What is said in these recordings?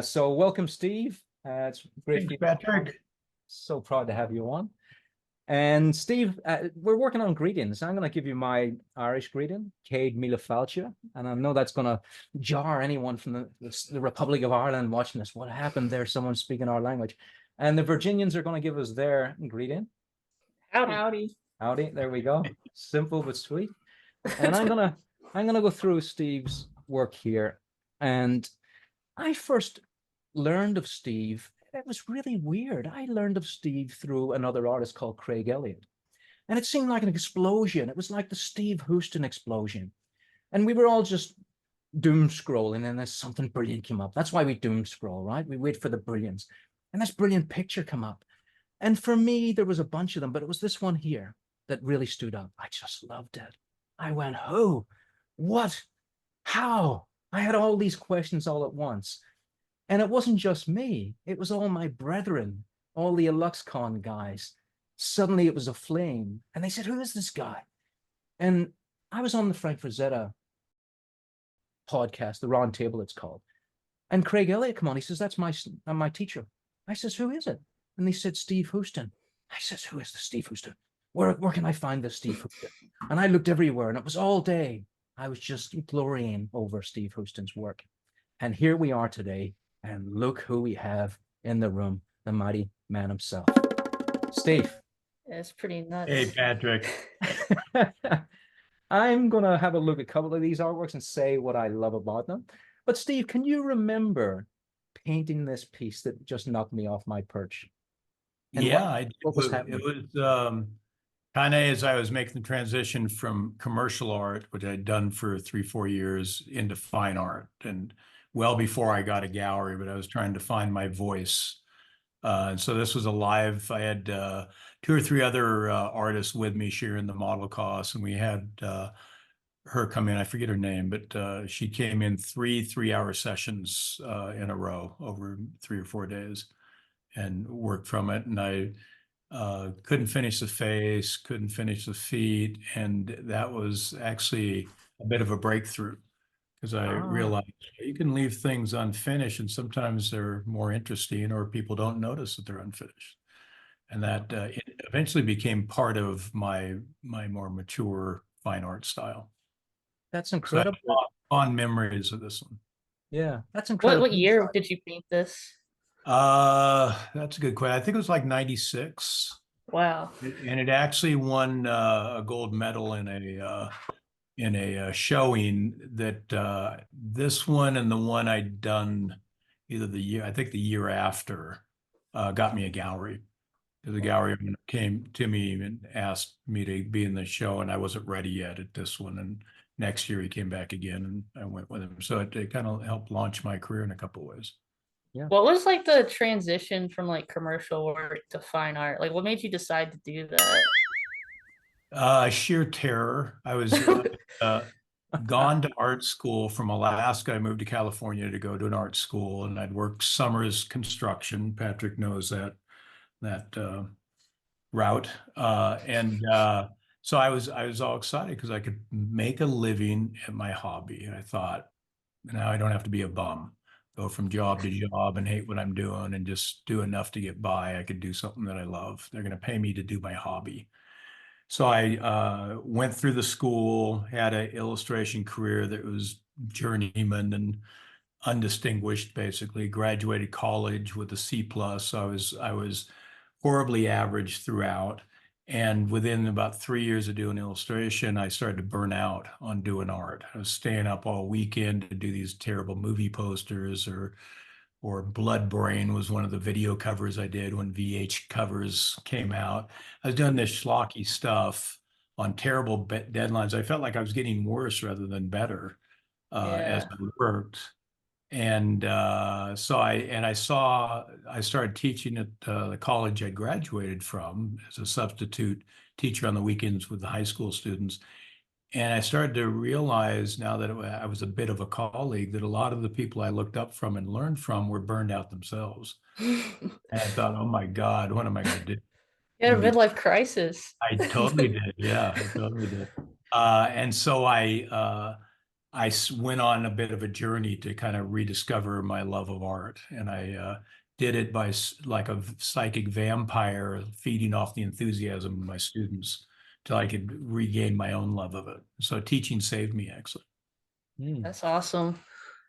So welcome, Steve. It's great for Thanks, you. Patrick. So proud to have you on. And Steve, we're working on greetings. I'm going to give you my Irish greeting, Céad Míle Fáilte. And I know that's going to jar anyone from the Republic of Ireland watching this. What happened there? Someone speaking our language. And the Virginians are going to give us their greeting. Howdy. Howdy. Howdy. There we go. Simple but sweet. And I'm gonna go through Steve's work here. And I first learned of Steve. It was really weird. I learned of Steve through another artist called Craig Elliott. And it seemed like an explosion. It was like the Steve Huston explosion. And we were all just doom scrolling, and then something brilliant came up. That's why we doom scroll, right? We wait for the brilliance. And this brilliant picture come up. And for me, there was a bunch of them, but it was this one here that really stood up. I just loved it. I went, who? What? How? I had all these questions all at once. And it wasn't just me. It was all my brethren, all the Eluxcon guys. Suddenly it was a flame. And they said, who is this guy? And I was on the Frank Frazetta podcast, the Round Table it's called. And Craig Elliott come on. He says, that's my teacher. I says, who is it? And they said, Steve Huston. I says, who is the Steve Huston? Where can I find this Steve Huston? And I looked everywhere, and it was all day. I was just glorying over Steve Huston's work. And here we are today, and look who we have in the room, the mighty man himself. Steve. It's pretty nuts. Hey, Patrick. I'm going to have a look at a couple of these artworks and say what I love about them. But Steve, can you remember painting this piece that just knocked me off my perch? And yeah, what was happening? It was kind of as I was making the transition from commercial art, which I'd done for 3-4 years, into fine art, and well before I got a gallery, but I was trying to find my voice. And so this was a live. I had 2 or 3 other artists with me sharing the model costs, and we had her come in. I forget her name, but she came in 3-hour sessions in a row over 3 or 4 days and worked from it. And I couldn't finish the face, couldn't finish the feet. And that was actually a bit of a breakthrough, because I realized you can leave things unfinished, and sometimes they're more interesting, or people don't notice that they're unfinished. And that it eventually became part of my more mature fine art style. That's incredible. So I have fond memories of this one. Yeah, that's incredible. What year did you paint this? That's a good question. I think it was like 96. Wow. And it actually won a gold medal in a showing that this one and the one I'd done either I think the year after, got me a gallery. The gallery came to me and asked me to be in the show, and I wasn't ready yet at this one. And next year he came back again, and I went with him. So it kind of helped launch my career in a couple of ways. Yeah. What was like the transition from like commercial work to fine art? Like, what made you decide to do that? Sheer terror. I was gone to art school from Alaska. I moved to California to go to an art school, and I'd worked summers construction. Patrick knows that route. So I was all excited because I could make a living at my hobby. And I thought, now I don't have to be a bum, go from job to job and hate what I'm doing and just do enough to get by. I could do something that I love. They're going to pay me to do my hobby. So I went through the school, had an illustration career that was journeyman and undistinguished, basically. Graduated college with a C+. I was horribly average throughout. And within about 3 years of doing illustration, I started to burn out on doing art. I was staying up all weekend to do these terrible movie posters, or Blood Brain was one of the video covers I did when VH covers came out. I was doing this schlocky stuff on terrible deadlines. I felt like I was getting worse rather than better as I worked. And so I started teaching at the college I graduated from as a substitute teacher on the weekends with the high school students. And I started to realize, now that I was a bit of a colleague, that a lot of the people I looked up from and learned from were burned out themselves. And I thought, oh my God, what am I going to do? You had a midlife crisis. I totally did. Yeah, I totally did. And so I went on a bit of a journey to kind of rediscover my love of art. And I did it by like a psychic vampire, feeding off the enthusiasm of my students till I could regain my own love of it. So teaching saved me, actually. That's awesome.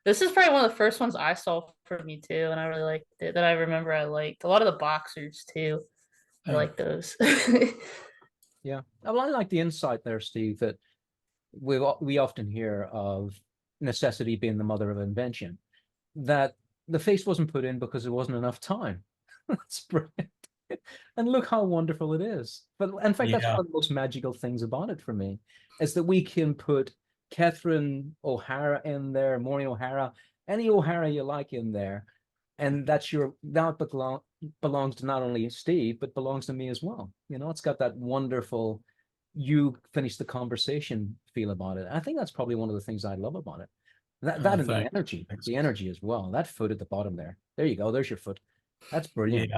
This is probably one of the first ones I saw from you too, and I really liked it. That I remember I liked a lot of the boxers too. I like those. Yeah. Well, I like the insight there, Steve, that we often hear of necessity being the mother of invention, that the face wasn't put in because there wasn't enough time. That's brilliant. And look how wonderful it is. But in fact, that's one of the most magical things about it for me, is that we can put Catherine O'Hara in there, Maureen O'Hara, any O'Hara you like in there. And that's belongs to not only Steve, but belongs to me as well. You know, it's got that wonderful, you finish the conversation feel about it. I think that's probably one of the things I love about it. That and the energy as well. That foot at the bottom there. There you go. There's your foot. That's brilliant.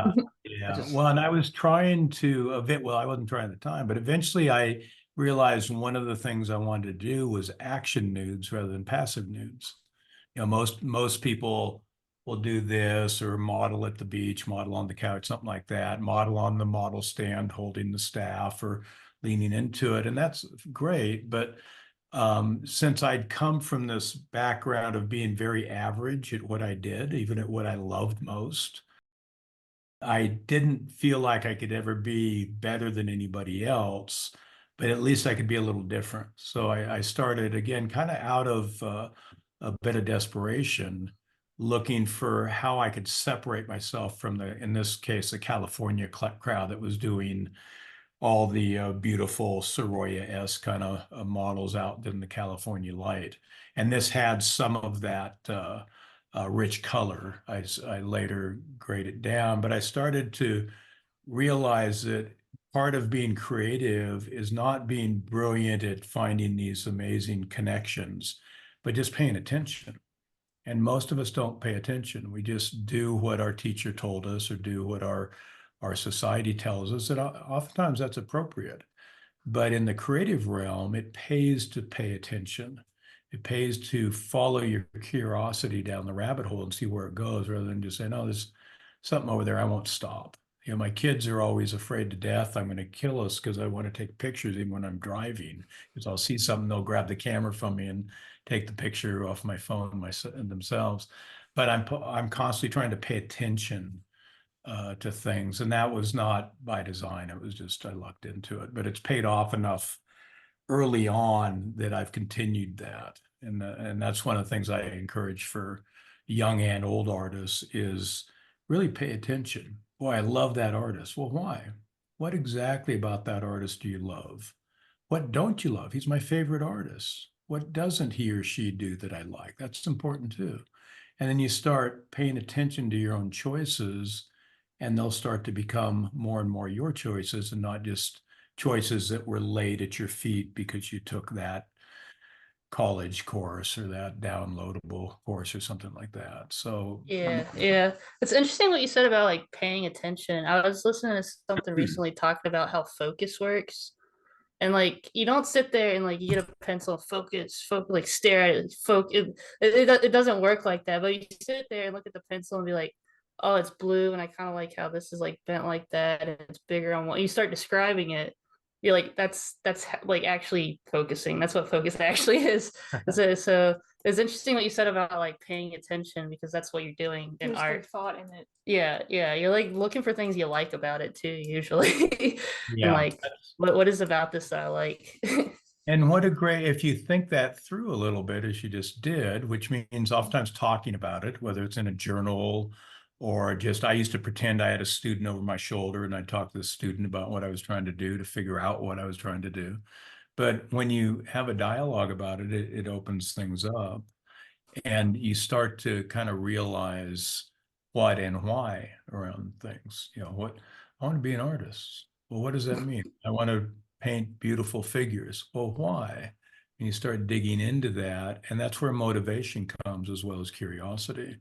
Yeah. Well, and I was trying to I wasn't trying at the time, but eventually I realized one of the things I wanted to do was action nudes rather than passive nudes. You know, most people will do this, or model at the beach, model on the couch, something like that, model on the model stand holding the staff or leaning into it. And that's great. But since I'd come from this background of being very average at what I did, even at what I loved most, I didn't feel like I could ever be better than anybody else, but at least I could be a little different. So I started again, kind of out of a bit of desperation, looking for how I could separate myself from in this case, the California crowd that was doing all the beautiful Sorolla-esque kind of models out in the California light. And this had some of that rich color. I later graded down, but I started to realize that part of being creative is not being brilliant at finding these amazing connections, but just paying attention. And most of us don't pay attention. We just do what our teacher told us or do what our society tells us, and oftentimes that's appropriate. But in the creative realm, it pays to pay attention. It pays to follow your curiosity down the rabbit hole and see where it goes, rather than just saying, oh, there's something over there, I won't stop. You know, my kids are always afraid to death I'm going to kill us because I want to take pictures even when I'm driving, because I'll see something, they'll grab the camera from me and take the picture off my phone themselves. But I'm constantly trying to pay attention to things, and that was not by design. It was just I lucked into it, but it's paid off enough early on that I've continued that, and that's one of the things I encourage for young and old artists is really pay attention. Boy, I love that artist. Well, why? What exactly about that artist do you love? What don't you love? He's my favorite artist. What doesn't he or she do that I like? That's important too. And then you start paying attention to your own choices, and they'll start to become more and more your choices and not just choices that were laid at your feet because you took that college course or that downloadable course or something like that. So yeah, it's interesting what you said about like paying attention. I was listening to something recently talking about how focus works, and like you don't sit there and like you get a pencil and focus, like stare at it, focus. It doesn't work like that. But you sit there and look at the pencil and be like, oh, it's blue, and I kind of like how this is like bent like that, and it's bigger on one. You start describing it, you're like, that's like actually focusing. That's what focus actually is. So it's interesting what you said about like paying attention, because that's what you're doing in art. Thought in it. Yeah, you're like looking for things you like about it too, usually. yeah, and like what is about this that I like. and what a great, if you think that through a little bit, as you just did, which means oftentimes talking about it, whether it's in a journal or just, I used to pretend I had a student over my shoulder and I'd talk to the student about what I was trying to do to figure out what I was trying to do. But when you have a dialogue about it, it opens things up, and you start to kind of realize what and why around things. You know, what I want to be an artist. Well, what does that mean? I want to paint beautiful figures. Well, why? And you start digging into that, and that's where motivation comes as well as curiosity.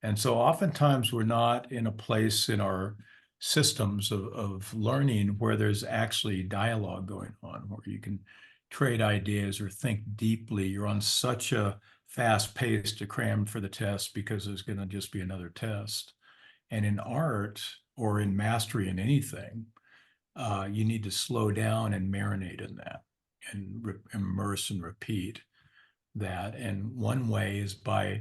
And so oftentimes we're not in a place in our systems of learning where there's actually dialogue going on, where you can trade ideas or think deeply. You're on such a fast pace to cram for the test because there's going to just be another test. And in art or in mastery in anything, you need to slow down and marinate in that and immerse and repeat that. And one way is by,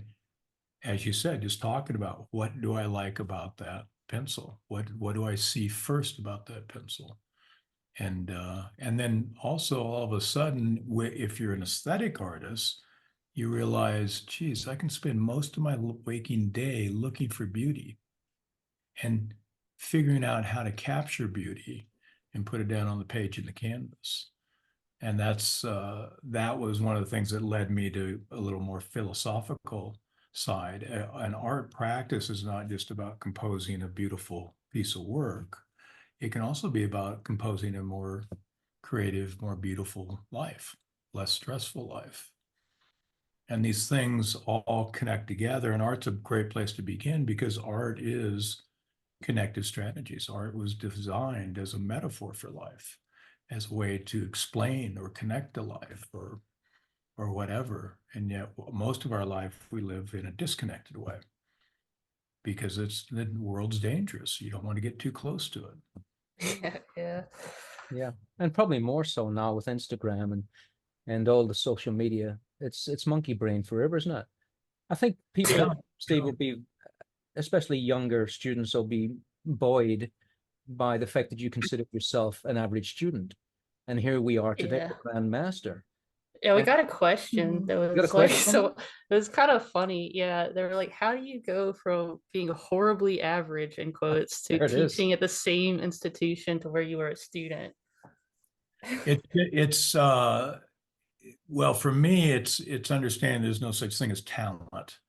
as you said, just talking about what do I like about that pencil? What do I see first about that pencil? And then also all of a sudden, if you're an aesthetic artist, you realize, geez, I can spend most of my waking day looking for beauty and figuring out how to capture beauty and put it down on the page in the canvas. And that was one of the things that led me to a little more philosophical side. An art practice is not just about composing a beautiful piece of work. It can also be about composing a more creative, more beautiful life, less stressful life. And these things all connect together. And art's a great place to begin because art is connective strategies. Art was designed as a metaphor for life, as a way to explain or connect to life or whatever. And yet most of our life we live in a disconnected way because the world's dangerous. You don't want to get too close to it. Yeah. And probably more so now with Instagram and all the social media. It's monkey brain forever, isn't it? I think people, Steve, will be, especially younger students, will be buoyed by the fact that you consider yourself an average student. And here we are today, Yeah. the Grand Master. Yeah, we And- got a question that got a was like, question? so it was kind of funny. Yeah, they were like, how do you go from being horribly average in quotes to There it is. teaching at the same institution to where you were a student? It's well, for me, it's understanding there's no such thing as talent.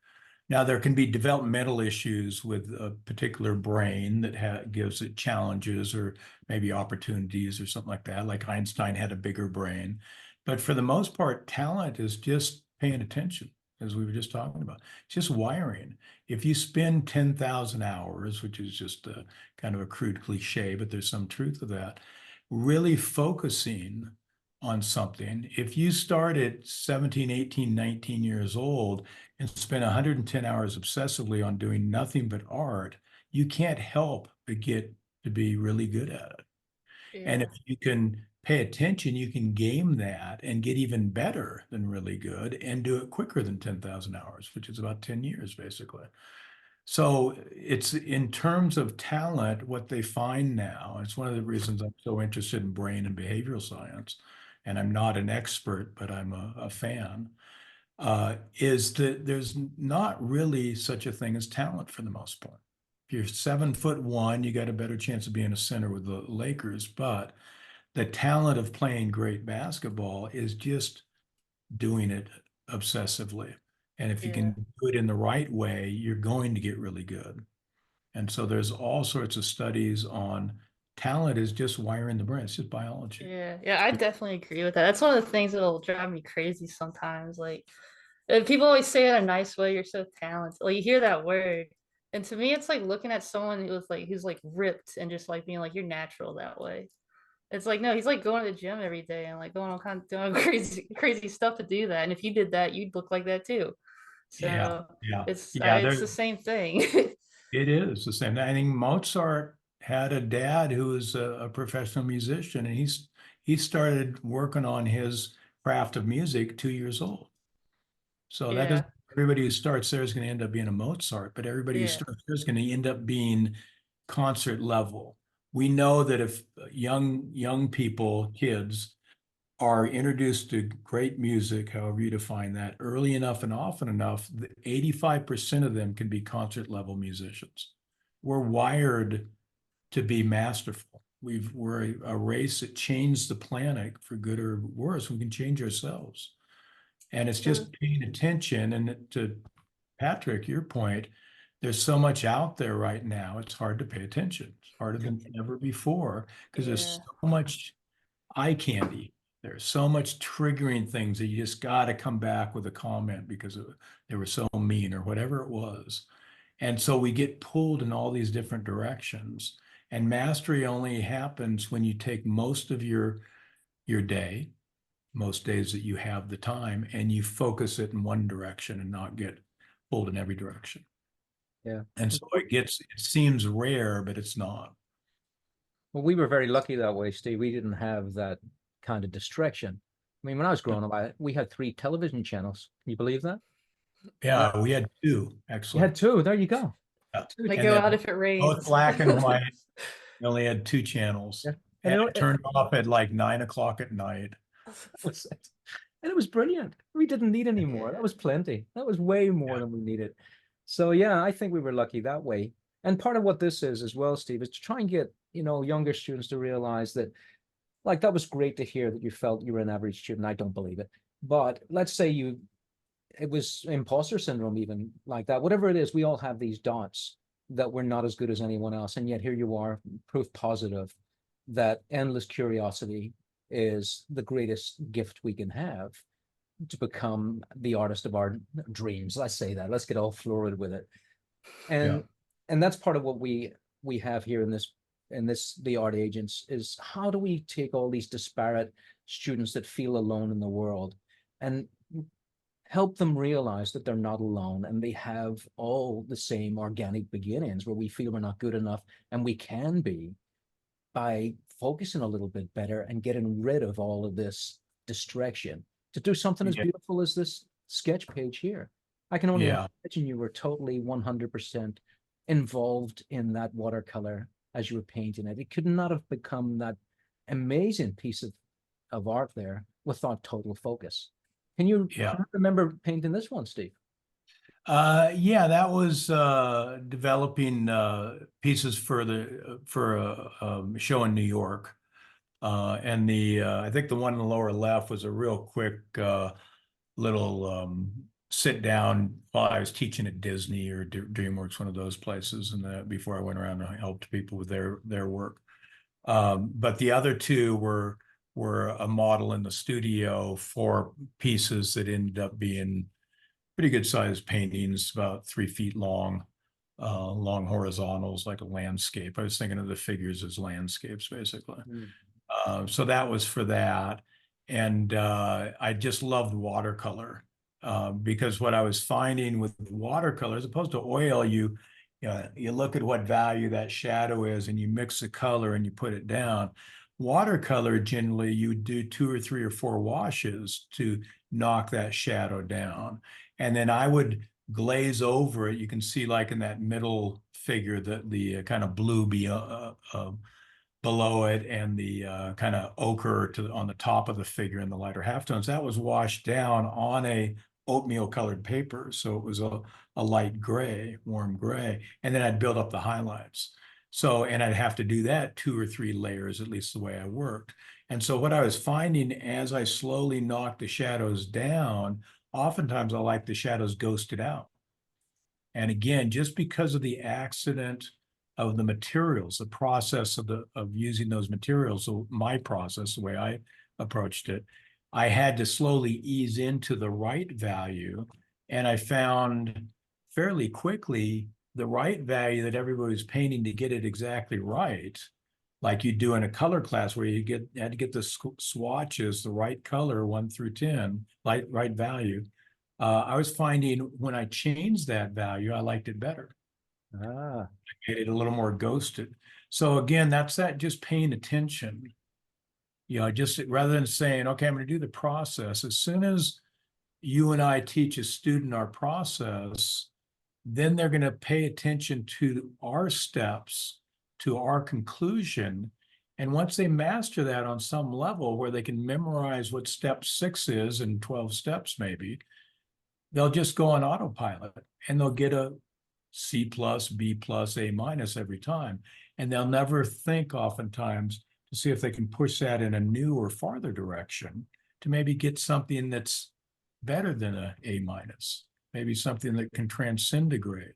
Now, there can be developmental issues with a particular brain that gives it challenges or maybe opportunities or something like that, like Einstein had a bigger brain. But for the most part, talent is just paying attention, as we were just talking about. It's just wiring. If you spend 10,000 hours, which is just a kind of a crude cliche, but there's some truth to that, really focusing on something, if you start at 17, 18, 19 years old and spend 110 hours obsessively on doing nothing but art, you can't help but get to be really good at it. And Yeah. if you can pay attention, you can game that and get even better than really good and do it quicker than 10,000 hours, which is about 10 years, basically. So it's in terms of talent, what they find now, it's one of the reasons I'm so interested in brain and behavioral science, and I'm not an expert, but I'm a fan, is that there's not really such a thing as talent for the most part. If you're 7'1", you got a better chance of being a center with the Lakers, but the talent of playing great basketball is just doing it obsessively. And if you can do it in the right way, you're going to get really good. And so there's all sorts of studies on talent is just wiring the brain. It's just biology. Yeah, I definitely agree with that. That's one of the things that'll drive me crazy sometimes. Like, people always say it in a nice way, you're so talented. Like, you hear that word. And to me, it's like looking at someone who's like ripped and just like being like, you're natural that way. It's like, no, he's like going to the gym every day and like going on kind of doing crazy stuff to do that. And if you did that, you'd look like that too. Yeah, So yeah, it's the same thing. it is the same. I think Mozart had a dad who was a professional musician, and he started working on his craft of music 2 years old. So that Yeah, doesn't everybody who starts there is going to end up being a Mozart, but everybody who yeah, starts there is going to end up being concert level. We know that if young people, kids, are introduced to great music, however you define that, early enough and often enough, 85% of them can be concert level musicians. We're wired to be masterful. We're a race that changed the planet for good or worse. We can change ourselves. And it's just paying attention. And to Patrick, your point, there's so much out there right now, it's hard to pay attention. It's harder than ever before because there's so much eye candy. There's so much triggering things that you just got to come back with a comment because they were so mean or whatever it was. And so we get pulled in all these different directions. And mastery only happens when you take most of your day most days that you have the time, and you focus it in one direction and not get pulled in every direction. Yeah. And so it seems rare, but it's not. Well, we were very lucky that way, Steve. We didn't have that kind of distraction. I mean, when I was growing up, we had 3 television channels. Can you believe that? Yeah, we had 2, You actually. had 2. There you go. Yeah. They And go then out if it rains. both black and white. We only had 2 channels. Yeah. And And it turned off at like 9 o'clock at night. and it was brilliant. We didn't need any more. That was plenty. That was way more than we needed. So yeah, I think we were lucky that way. And part of what this is as well, Steve, is to try and get, younger students to realize that, like, that was great to hear that you felt you were an average student. I don't believe it. But let's say it was imposter syndrome, even like that. Whatever it is, we all have these dots that we're not as good as anyone else. And yet here you are, proof positive that endless curiosity is the greatest gift we can have to become the artist of our dreams. Let's say that. Let's get all florid with it. And that's part of what we have here in this the art agents is how do we take all these disparate students that feel alone in the world and help them realize that they're not alone and they have all the same organic beginnings where we feel we're not good enough and we can be by focusing a little bit better and getting rid of all of this distraction to do something as beautiful as this sketch page here. I can only imagine you were totally 100% involved in that watercolor as you were painting it. It could not have become that amazing piece of art there without total focus. Can you remember painting this one, Steve? Yeah, that was developing pieces for a show in New York. And I think the one in the lower left was a real quick little sit down while I was teaching at Disney or DreamWorks, one of those places, and before I went around and helped people with their work. But the other 2 were a model in the studio for pieces that ended up being pretty good sized paintings, about 3 feet long, long horizontals, like a landscape. I was thinking of the figures as landscapes, basically. So that was for that. And I just loved watercolor because what I was finding with watercolor, as opposed to oil, you look at what value that shadow is and you mix the color and you put it down. Watercolor, generally, you do 2 or 3 or 4 washes to knock that shadow down. And then I would glaze over it. You can see, like in that middle figure, the kind of blue below it and the kind of ochre on the top of the figure in the lighter halftones. That was washed down on a oatmeal colored paper. So it was a light gray, warm gray. And then I'd build up the highlights. So, and I'd have to do that 2 or 3 layers, at least the way I worked. And so what I was finding as I slowly knocked the shadows down, oftentimes I like the shadows ghosted out. And again, just because of the accident of the materials, the process of using those materials, so my process, the way I approached it, I had to slowly ease into the right value. And I found fairly quickly the right value that everybody was painting to get it exactly right, like you do in a color class where you had to get the swatches, the right color, 1 through 10, right value. I was finding when I changed that value, I liked it better. I made it a little more ghosted. So again, that's that just paying attention. Just rather than saying, okay, I'm going to do the process. As soon as you and I teach a student our process, then they're going to pay attention to our steps, to our conclusion. And once they master that on some level where they can memorize what step 6 is in 12 steps, maybe, they'll just go on autopilot and they'll get a C+, B+, A- every time. And they'll never think oftentimes to see if they can push that in a new or farther direction to maybe get something that's better than a A-, maybe something that can transcend a grade.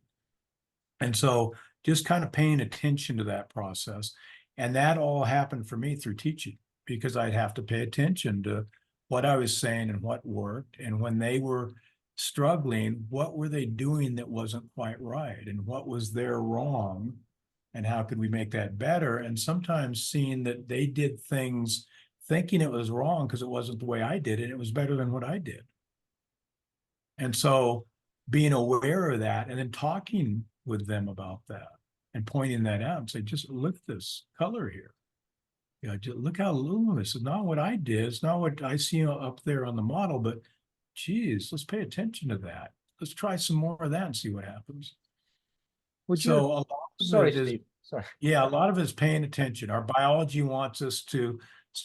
And so just kind of paying attention to that process. And that all happened for me through teaching, because I'd have to pay attention to what I was saying and what worked. And when they were struggling, what were they doing that wasn't quite right? And what was their wrong? And how could we make that better? And sometimes seeing that they did things thinking it was wrong because it wasn't the way I did it. It was better than what I did. And so being aware of that and then talking with them about that and pointing that out and say, just look at this color here. You know, just look how luminous. It's not what I did. It's not what I see up there on the model, but geez, let's pay attention to that. Let's try some more of that and see what happens. Would So you? a lot of Sorry, it is, Steve. Sorry. yeah, a lot of it is paying attention. Our biology wants us to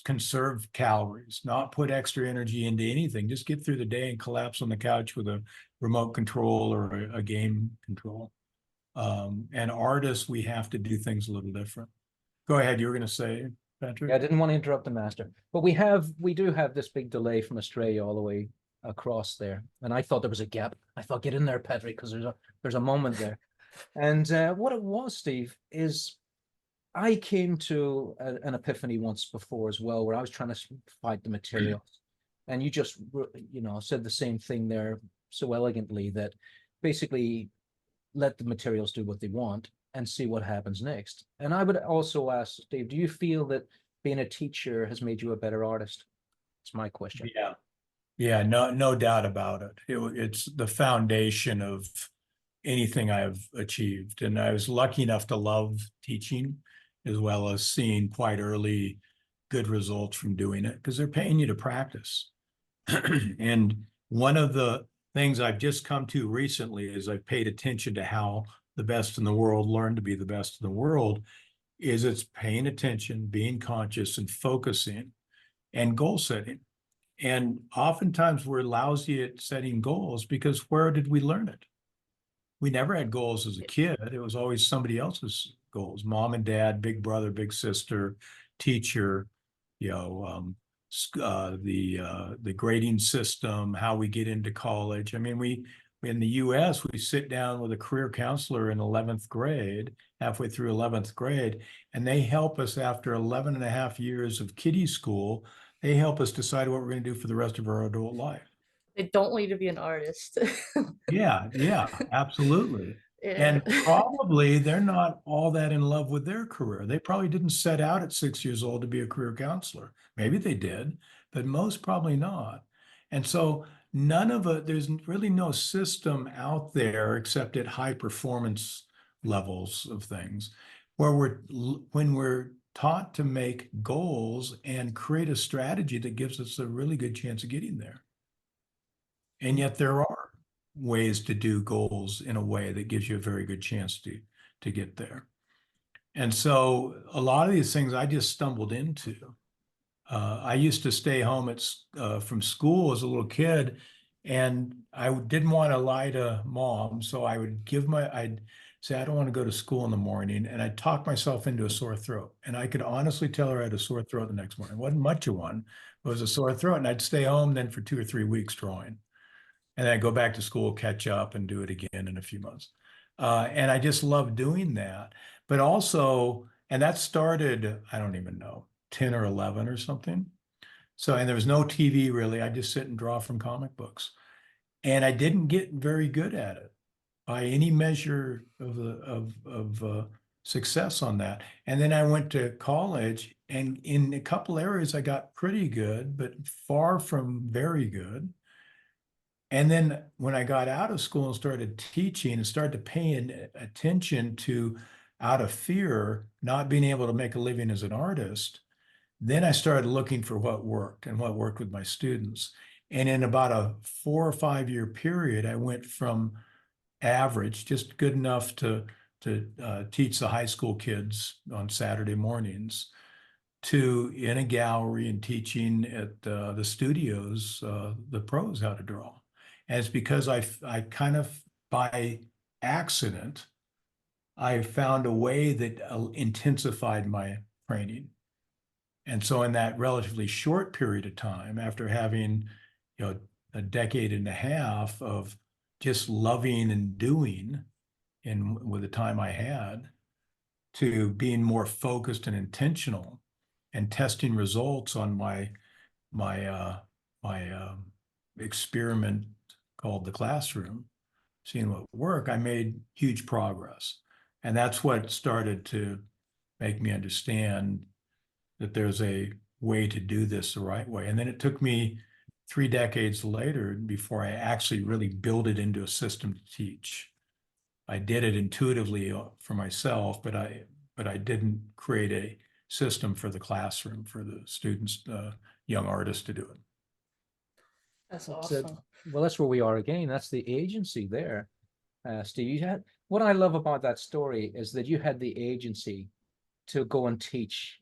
conserve calories, not put extra energy into anything. Just get through the day and collapse on the couch with a remote control or a game control. And artists, we have to do things a little different. Go ahead. You were going to say, Patrick? Yeah, I didn't want to interrupt the master, but we do have this big delay from Australia all the way across there, and I thought there was a gap. I thought, get in there, Patrick, because there's a moment there. And what it was, Steve, is I came to an epiphany once before as well, where I was trying to fight the materials, and you just said the same thing there so elegantly, that basically let the materials do what they want and see what happens next. And I would also ask, Steve, do you feel that being a teacher has made you a better artist? It's my question. Yeah, no doubt about it. It's the foundation of anything I've achieved. And I was lucky enough to love teaching, as well as seeing quite early good results from doing it, because they're paying you to practice. And one of the things I've just come to recently is I've paid attention to how the best in the world learn to be the best in the world, is it's paying attention, being conscious, and focusing, and goal setting. And oftentimes we're lousy at setting goals because where did we learn it? We never had goals as a kid. It was always somebody else's goals: mom and dad, big brother, big sister, teacher, the grading system, how we get into college. I mean, we in the US, we sit down with a career counselor in 11th grade, halfway through 11th grade, and they help us after 11 and a half years of kiddie school. They help us decide what we're going to do for the rest of our adult life. They don't want you to be an artist. Yeah, absolutely. Yeah. And probably they're not all that in love with their career. They probably didn't set out at 6 years old to be a career counselor. Maybe they did, but most probably not. And so none of it, there's really no system out there except at high performance levels of things where when we're taught to make goals and create a strategy that gives us a really good chance of getting there. And yet there are ways to do goals in a way that gives you a very good chance to get there. And so a lot of these things I just stumbled into. I used to stay home from school as a little kid, and I didn't want to lie to mom. So I'd say, I don't want to go to school in the morning. And I'd talk myself into a sore throat. And I could honestly tell her I had a sore throat the next morning. It wasn't much of one, it was a sore throat. And I'd stay home then for 2 or 3 weeks drawing. And then I go back to school, catch up, and do it again in a few months. And I just love doing that. But also, and that started, I don't even know, 10 or 11 or something. So, and there was no TV really. I just sit and draw from comic books. And I didn't get very good at it by any measure of success on that. And then I went to college, and in a couple areas I got pretty good, but far from very good. And then when I got out of school and started teaching and started paying attention to, out of fear, not being able to make a living as an artist, then I started looking for what worked and what worked with my students. And in about a 4 or 5 year period, I went from average, just good enough to teach the high school kids on Saturday mornings, to in a gallery and teaching at the studios, the pros how to draw. And it's because I kind of, by accident, I found a way that intensified my training. And so in that relatively short period of time, after having, a decade and a half of just loving and doing with the time I had, to being more focused and intentional and testing results on my experiment called the classroom, seeing what worked, I made huge progress. And that's what started to make me understand that there's a way to do this the right way. And then it took me 3 decades later before I actually really built it into a system to teach. I did it intuitively for myself, but I didn't create a system for the classroom, for the students, young artists to do it. That's It's, awesome. well, that's where we are again. That's the agency there. Steve, you had, what I love about that story is that you had the agency to go and teach,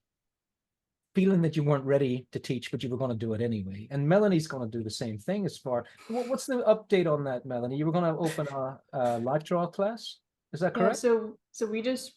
feeling that you weren't ready to teach, but you were going to do it anyway. And Melanie's going to do the same thing as far. What's the update on that, Melanie? You were going to open a life draw class. Is that Yeah, correct? so we just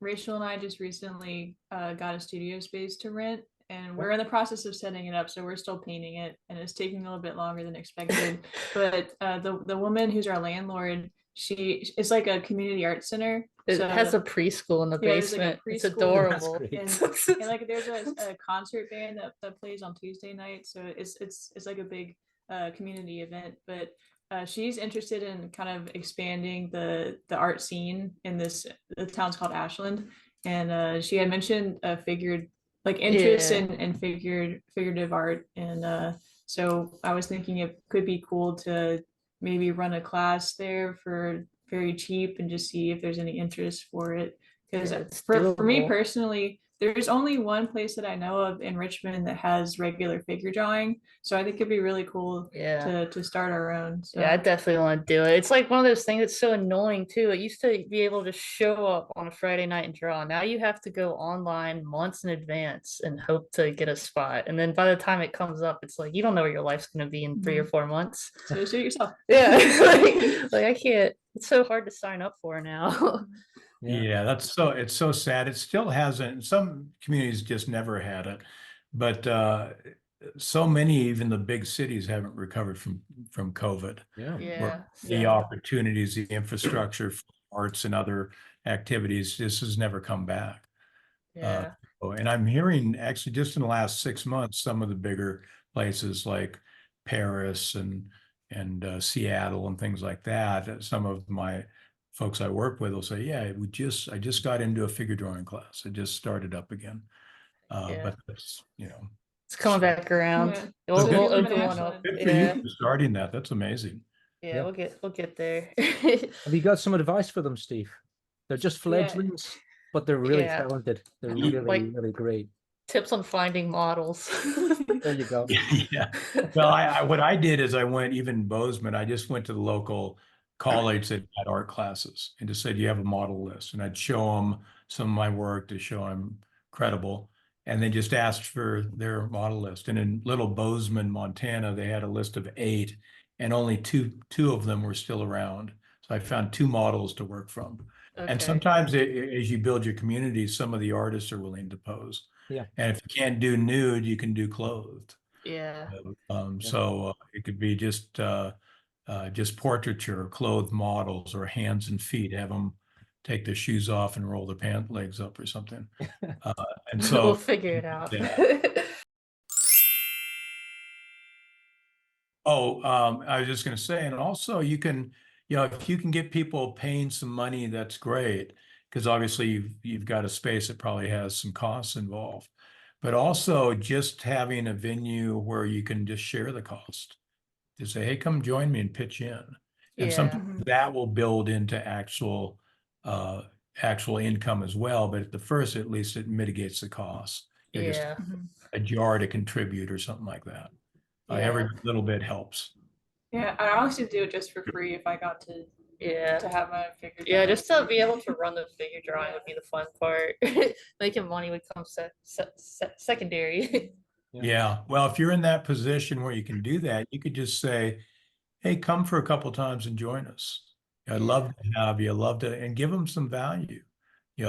Rachel and I just recently got a studio space to rent, and we're in the process of setting it up. So we're still painting it, and it's taking a little bit longer than expected. But the woman who's our landlord, it's like a community art center. It So has a preschool in the yeah, there's like a basement. It's preschool. adorable. That's great. and like there's a concert band that plays on Tuesday night. So it's like a big community event. But she's interested in kind of expanding the art scene in the town's called Ashland, and she had mentioned interest Yeah. in figurative art, and so I was thinking it could be cool to maybe run a class there for very cheap and just see if there's any interest for it. Because Yeah, it's for me doable. personally, there's only one place that I know of in Richmond that has regular figure drawing. So I think it'd be really cool Yeah. to start our own. So Yeah, I definitely want to do it. It's like one of those things that's so annoying too. It used to be able to show up on a Friday night and draw. Now you have to go online months in advance and hope to get a spot. And then by the time it comes up, it's like you don't know where your life's going to be in 3 or 4 months. so just do it yourself. Yeah, like I can't. It's so hard to sign up for now. Yeah, it's so sad. It still hasn't. Some communities just never had it, but so many, even the big cities, haven't recovered from COVID. Yeah. Yeah. The opportunities, the infrastructure for arts and other activities, this has never come back. Yeah. And I'm hearing actually just in the last 6 months, some of the bigger places like Paris and Seattle and things like that. Some of my folks I work with will say, "Yeah, I just got into a figure drawing class. I just started up again." Yeah. But it's It's coming back around. Yeah. We'll, So we'll good open for one up. for Yeah. you for starting that. That's amazing. Yeah, Yeah. we'll get there. Have you got some advice for them, Steve? They're just fledglings, but they're really Yeah. talented. They're really, Like- really great. Tips on finding models. There you go. Yeah. Well, what I did is I went, even Bozeman, I just went to the local college that had art classes and just said, "You have a model list," and I'd show them some of my work to show I'm credible, and they just asked for their model list. And in little Bozeman, Montana, they had a list of 8, and only two of them were still around. So I found 2 models to work from. And Okay. sometimes as you build your community, some of the artists are willing to pose. Yeah. And if you can't do nude, you can do clothed. Yeah. So it could be just portraiture, clothed models, or hands and feet. Have them take their shoes off and roll their pant legs up or something. And so We'll figure it out. I was just going to say, and also you can, if you can get people paying some money, that's great, because obviously you've got a space that probably has some costs involved, but also just having a venue where you can just share the cost to say, "Hey, come join me and pitch in." And Yeah. sometimes that will build into actual income as well. But at the first, at least it mitigates the cost. Just Yeah. a jar to contribute or something like that. Every Yeah. little bit helps. Yeah, I honestly do it just for free if I got to Yeah. have my figure. Yeah, drawing. just to be able to run the figure drawing would be the fun part. Making money would come secondary. Yeah. Well, if you're in that position where you can do that, you could just say, "Hey, come for a couple times and join us. I'd love to have you. I'd love to," and give them some value.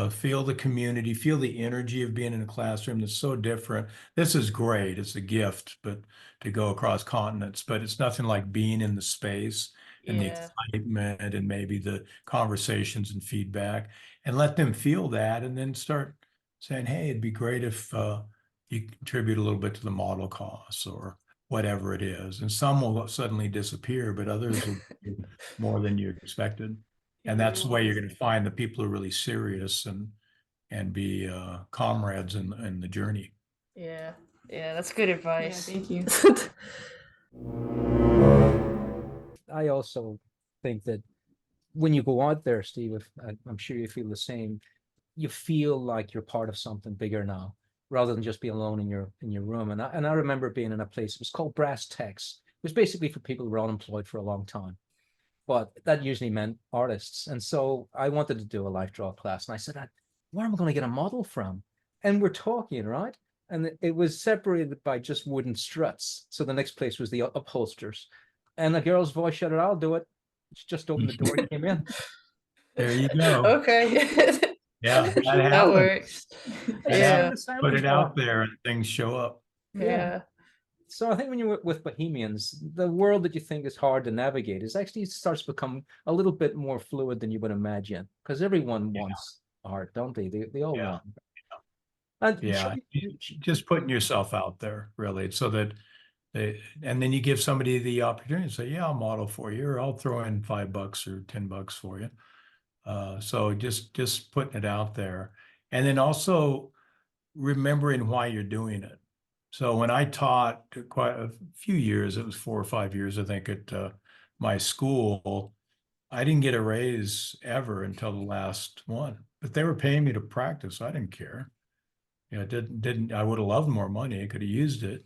Feel the community, feel the energy of being in a classroom that's so different. This is great. It's a gift, but to go across continents, but it's nothing like being in the space and the Yeah. excitement and maybe the conversations and feedback, and let them feel that, and then start saying, "Hey, it'd be great if you contribute a little bit to the model costs," or whatever it is. And some will suddenly disappear, but others will be more than you expected. And that's the way you're going to find the people who are really serious and be comrades in the journey. Yeah. Yeah, that's good Yeah, advice. thank you. I also think that when you go out there, Steve, I'm sure you feel the same. You feel like you're part of something bigger now, rather than just be alone in your room. And I remember being in a place. It was called Brass Techs. It was basically for people who were unemployed for a long time, but that usually meant artists. And so I wanted to do a life draw class, and I said, where am I going to get a model from? And we're talking, right? And it was separated by just wooden struts. So the next place was the upholsters. And the girl's voice shouted, I'll do it. She just opened the door and came in. There you go. Okay. Yeah, that That happens. works. That Yeah. happens. Put it out there and things show up. Yeah. So I think when you're with Bohemians, the world that you think is hard to navigate is actually starts to become a little bit more fluid than you would imagine, because everyone wants art, don't they? They all Yeah. want. And Yeah, just putting yourself out there, really, so that and then you give somebody the opportunity to say, yeah, I'll model for you, or I'll throw in $5 or $10 for you. So just putting it out there. And then also remembering why you're doing it. So when I taught quite a few years, it was 4 or 5 years, I think, at my school, I didn't get a raise ever until the last one, but they were paying me to practice. I didn't care. You know, it didn't, I would have loved more money. I could have used it,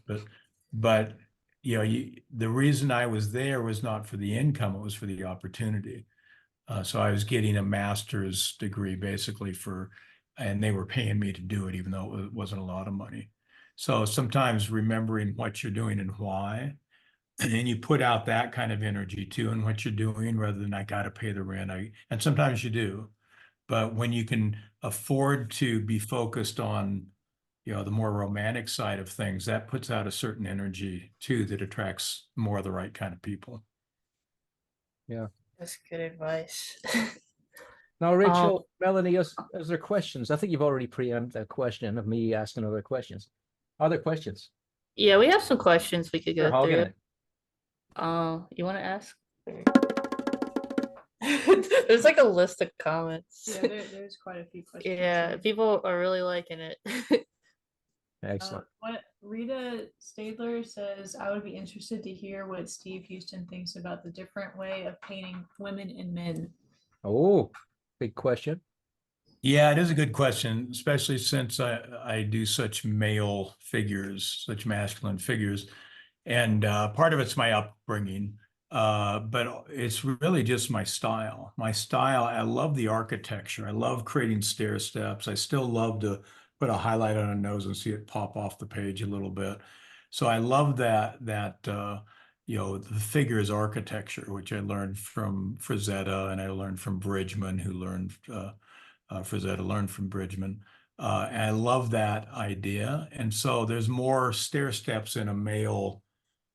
but you know, the reason I was there was not for the income, it was for the opportunity. So I was getting a master's degree basically and they were paying me to do it, even though it wasn't a lot of money. So sometimes remembering what you're doing and why, and then you put out that kind of energy too in what you're doing, rather than I got to pay the rent. And sometimes you do, but when you can afford to be focused on, you know, the more romantic side of things, that puts out a certain energy too that attracts more of the right kind of people. Yeah. That's good advice. Now, Rachel, Melanie, is there questions? I think you've already preempted a question of me asking other questions. Are there questions? Yeah, we have some questions we could You're go hogging through. it. You want to ask? There's like a list of comments. Yeah, there's quite a few questions. Yeah, here. people are really liking it. Excellent. What Rita Stadler says, I would be interested to hear what Steve Huston thinks about the different way of painting women and men. Oh, big question. Yeah, it is a good question, especially since I do such male figures, such masculine figures. And part of it's my upbringing, but it's really just my style. My style, I love the architecture. I love creating stair steps. I still love to put a highlight on a nose and see it pop off the page a little bit. So I love that you know, the figure is architecture, which I learned from Frazetta, and I learned from Bridgman, who learned Frazetta learned from Bridgman. And I love that idea. And so there's more stair steps in a male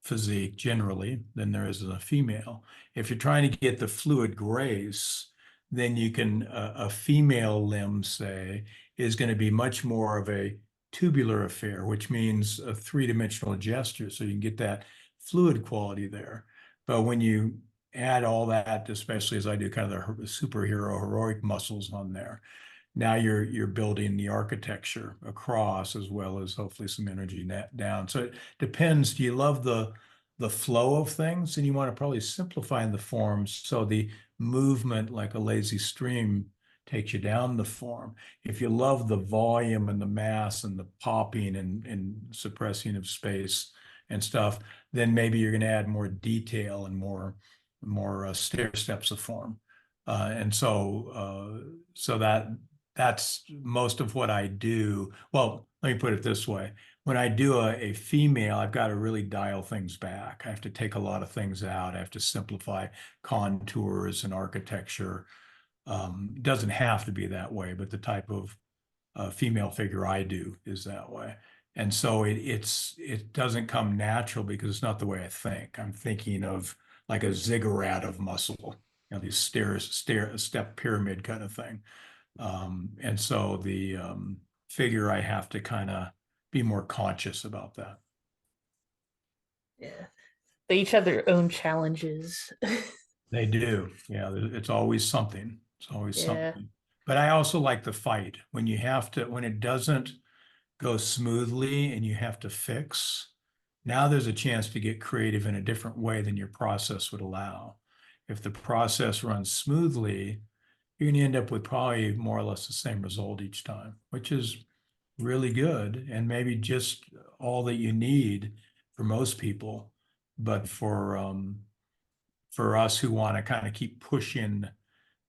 physique generally than there is in a female. If you're trying to get the fluid grace, then you can, a female limb, say, is going to be much more of a tubular affair, which means a three-dimensional gesture. So you can get that fluid quality there. But when you add all that, especially as I do kind of the superhero heroic muscles on there, now you're building the architecture across, as well as hopefully some energy down. So it depends. Do you love the flow of things, and you want to probably simplify the forms so the movement, like a lazy stream, takes you down the form. If you love the volume and the mass and the popping and suppressing of space and stuff, then maybe you're going to add more detail and more stair steps of form. And so that's most of what I do. Well, let me put it this way. When I do a female, I've got to really dial things back. I have to take a lot of things out. I have to simplify contours and architecture. It doesn't have to be that way, but the type of female figure I do is that way. And so it doesn't come natural because it's not the way I think. I'm thinking of like a ziggurat of muscle, you know, these step pyramid kind of thing. And so the figure, I have to kind of be more conscious about that. Yeah. They each have their own challenges. They do. Yeah, it's always something. It's always Yeah. something. But I also like the fight when you have to, when it doesn't go smoothly and you have to fix, now there's a chance to get creative in a different way than your process would allow. If the process runs smoothly, you're going to end up with probably more or less the same result each time, which is really good and maybe just all that you need for most people. But for us who want to kind of keep pushing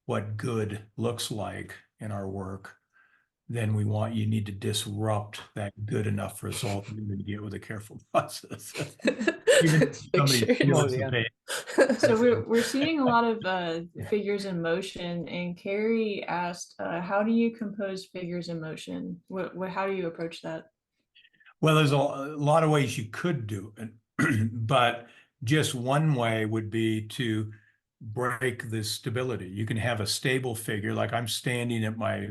what good looks like in our work, then you need to disrupt that good enough result that you're going to get with a careful process. Even somebody Pictures. feels the pain. So we're seeing a lot of figures in motion, and Carrie asked, how do you compose figures in motion? How do you approach that? Well, there's a lot of ways you could do it, but just one way would be to break the stability. You can have a stable figure, like I'm standing at my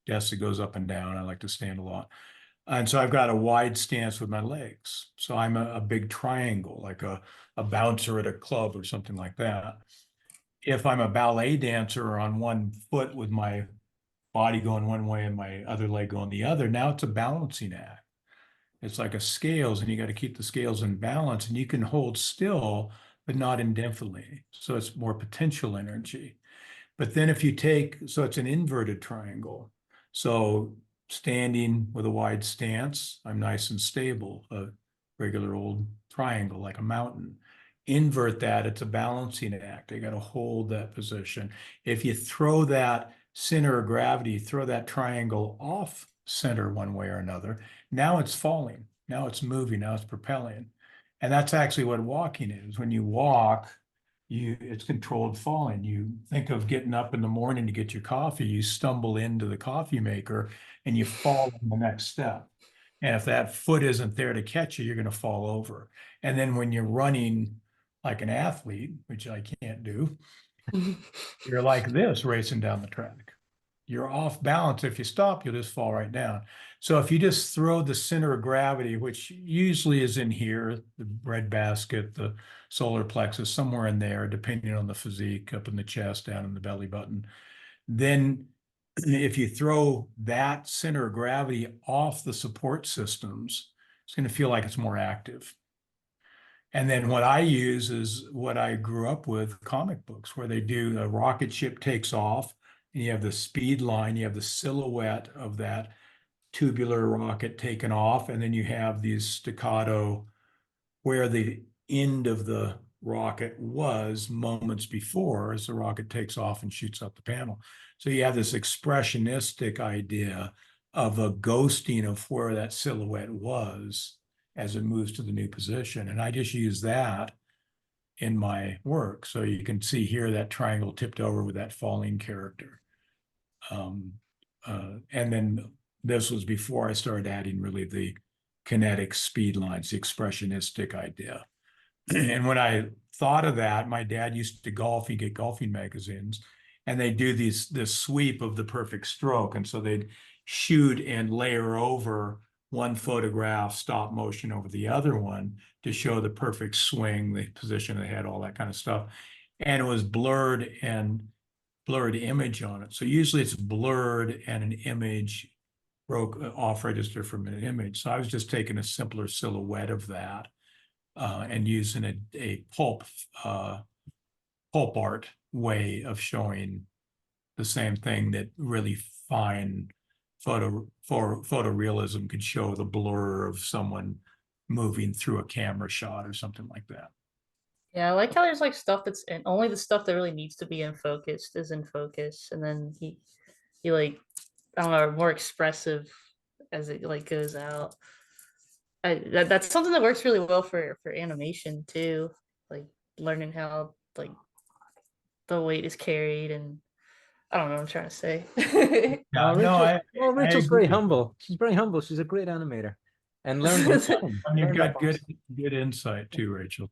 desk that goes up and down. I like to stand a lot. And so I've got a wide stance with my legs. So I'm a big triangle, like a bouncer at a club or something like that. If I'm a ballet dancer on one foot with my body going one way and my other leg going the other, now it's a balancing act. It's like a scales, and you got to keep the scales in balance, and you can hold still, but not indefinitely. So it's more potential energy. But then if you so it's an inverted triangle. So standing with a wide stance, I'm nice and stable, a regular old triangle like a mountain. Invert that, it's a balancing act. I got to hold that position. If you throw that center of gravity, throw that triangle off center one way or another, now it's falling, now it's moving, now it's propelling. And that's actually what walking is. When you walk, it's controlled falling. You think of getting up in the morning to get your coffee, you stumble into the coffee maker and you fall on the next step. And if that foot isn't there to catch you, you're going to fall over. And then when you're running like an athlete, which I can't do, you're like this racing down the track. You're off balance. If you stop, you'll just fall right down. So if you just throw the center of gravity, which usually is in here, the breadbasket, the solar plexus, somewhere in there, depending on the physique, up in the chest, down in the belly button, then if you throw that center of gravity off the support systems, it's going to feel like it's more active. And then what I use is what I grew up with, comic books, where they do a rocket ship takes off, and you have the speed line, you have the silhouette of that tubular rocket taken off, and then you have these staccato where the end of the rocket was moments before as the rocket takes off and shoots up the panel. So you have this expressionistic idea of a ghosting of where that silhouette was as it moves to the new position. And I just use that in my work. So you can see here that triangle tipped over with that falling character. And then this was before I started adding really the kinetic speed lines, the expressionistic idea. And when I thought of that, my dad used to golf, he'd get golfing magazines, and they do this sweep of the perfect stroke. And so they'd shoot and layer over one photograph, stop motion over the other one to show the perfect swing, the position they had, all that kind of stuff. And it was blurred image on it. So usually it's blurred and an image broke off register from an image. So I was just taking a simpler silhouette of that and using a pulp art way of showing the same thing that really fine photorealism could show, the blur of someone moving through a camera shot or something like that. Yeah, I like how there's like stuff that's and only the stuff that really needs to be in focus is in focus, and then he like, I don't know, more expressive as it like goes out. That's something that works really well for animation too, like learning how like the weight is carried, and I don't know what I'm trying to say. Rachel's very humble. She's very humble. She's a great animator, and learned. You've got good insight too, Rachel.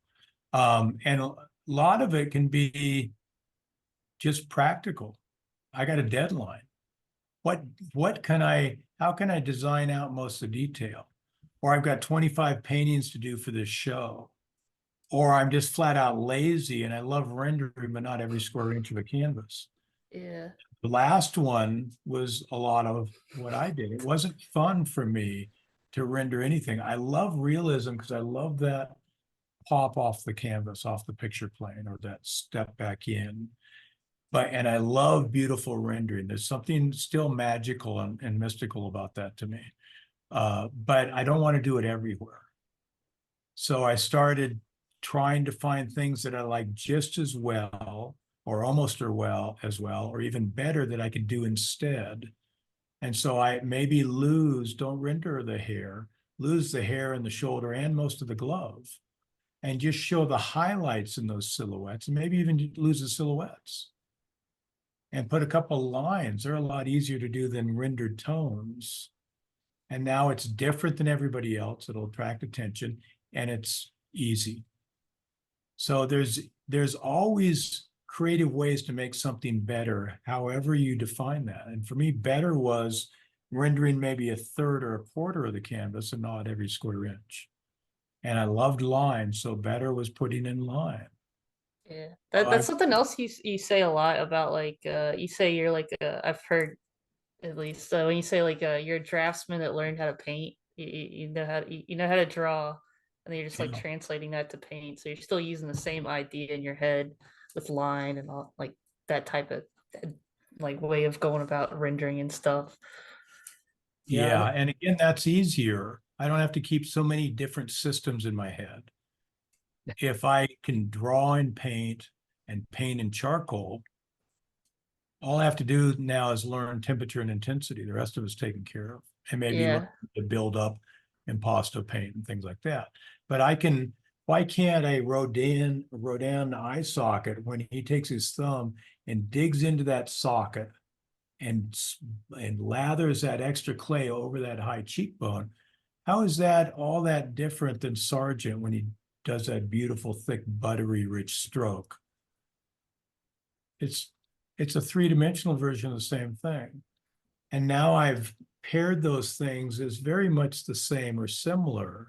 And a lot of it can be just practical. I got a deadline. How can I design out most of the detail? Or I've got 25 paintings to do for this show. Or I'm just flat out lazy and I love rendering, but not every square inch of a canvas. Yeah. The last one was a lot of what I did. It wasn't fun for me to render anything. I love realism because I love that pop off the canvas, off the picture plane, or that step back in. And I love beautiful rendering. There's something still magical and mystical about that to me. But I don't want to do it everywhere. So I started trying to find things that I like just as well, or almost as well, or even better that I could do instead. And so I maybe don't render the hair, lose the hair and the shoulder and most of the glove, and just show the highlights in those silhouettes, and maybe even lose the silhouettes. And put a couple lines. They're a lot easier to do than rendered tones. And now it's different than everybody else. It'll attract attention, and it's easy. So there's always creative ways to make something better, however you define that. And for me, better was rendering maybe a third or a quarter of the canvas and not every square inch. And I loved lines, so better was putting in line. Yeah, that's something else you say a lot about. Like, you say you're like, I've heard at least when you say like you're a draftsman that learned how to paint. You know how to draw, and then you're just like translating that to paint. So you're still using the same idea in your head with line and all, like that type of like way of going about rendering and stuff. Yeah, and again, that's easier. I don't have to keep so many different systems in my head. If I can draw and paint in charcoal, all I have to do now is learn temperature and intensity. The rest of it's taken care of. And maybe learn to build up impasto paint and things like that. But why can't a Rodin eye socket, when he takes his thumb and digs into that socket and lathers that extra clay over that high cheekbone, how is that all that different than Sargent when he does that beautiful, thick, buttery, rich stroke? It's a three-dimensional version of the same thing. And now I've paired those things as very much the same or similar.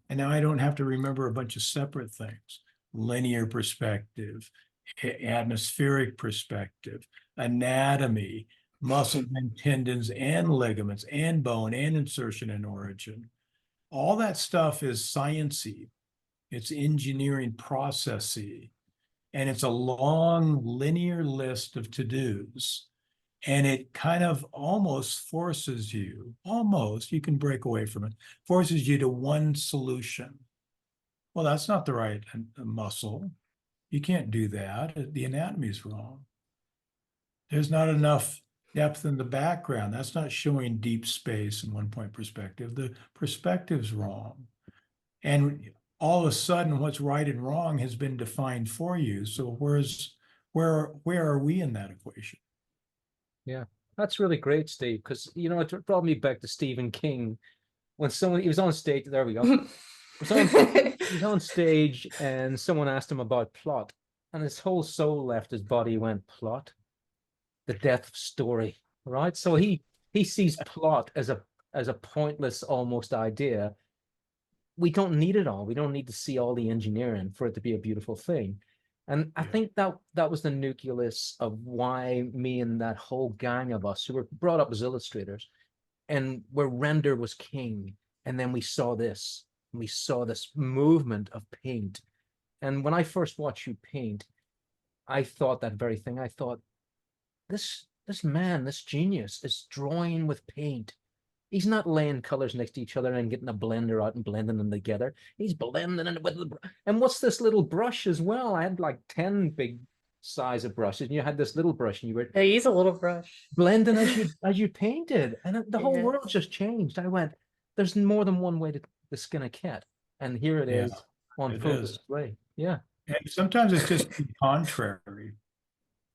And now I don't have to remember a bunch of separate things. Linear perspective, atmospheric perspective, anatomy, muscles and tendons and ligaments and bone and insertion and origin. All that stuff is sciencey. It's engineering processy. And it's a long linear list of to-dos. And it kind of almost forces you, you can break away from it, forces you to one solution. Well, that's not the right muscle. You can't do that. The anatomy is wrong. There's not enough depth in the background. That's not showing deep space in one-point perspective. The perspective's wrong. And all of a sudden, what's right and wrong has been defined for you. So where are we in that equation? Yeah, that's really great, Steve, because it brought me back to Stephen King when he was on stage. There we go. He was on stage and someone asked him about plot, and his whole soul left his body. He went, plot, the death of story, right? So he sees plot as a pointless almost idea. We don't need it all. We don't need to see all the engineering for it to be a beautiful thing. And I think that was the nucleus of why me and that whole gang of us who were brought up as illustrators, and where render was king. And then we saw this movement of paint. And when I first watched you paint, I thought that very thing. I thought, this man, this genius is drawing with paint. He's not laying colors next to each other and getting a blender out and blending them together. He's blending it with and what's this little brush as well? I had like 10 big size of brushes, and you had this little brush, and you were use a little brush blending as you painted, and the whole world just changed. I went, there's more than one way to skin a cat, and here it is on full display. Yeah, and sometimes it's just contrary.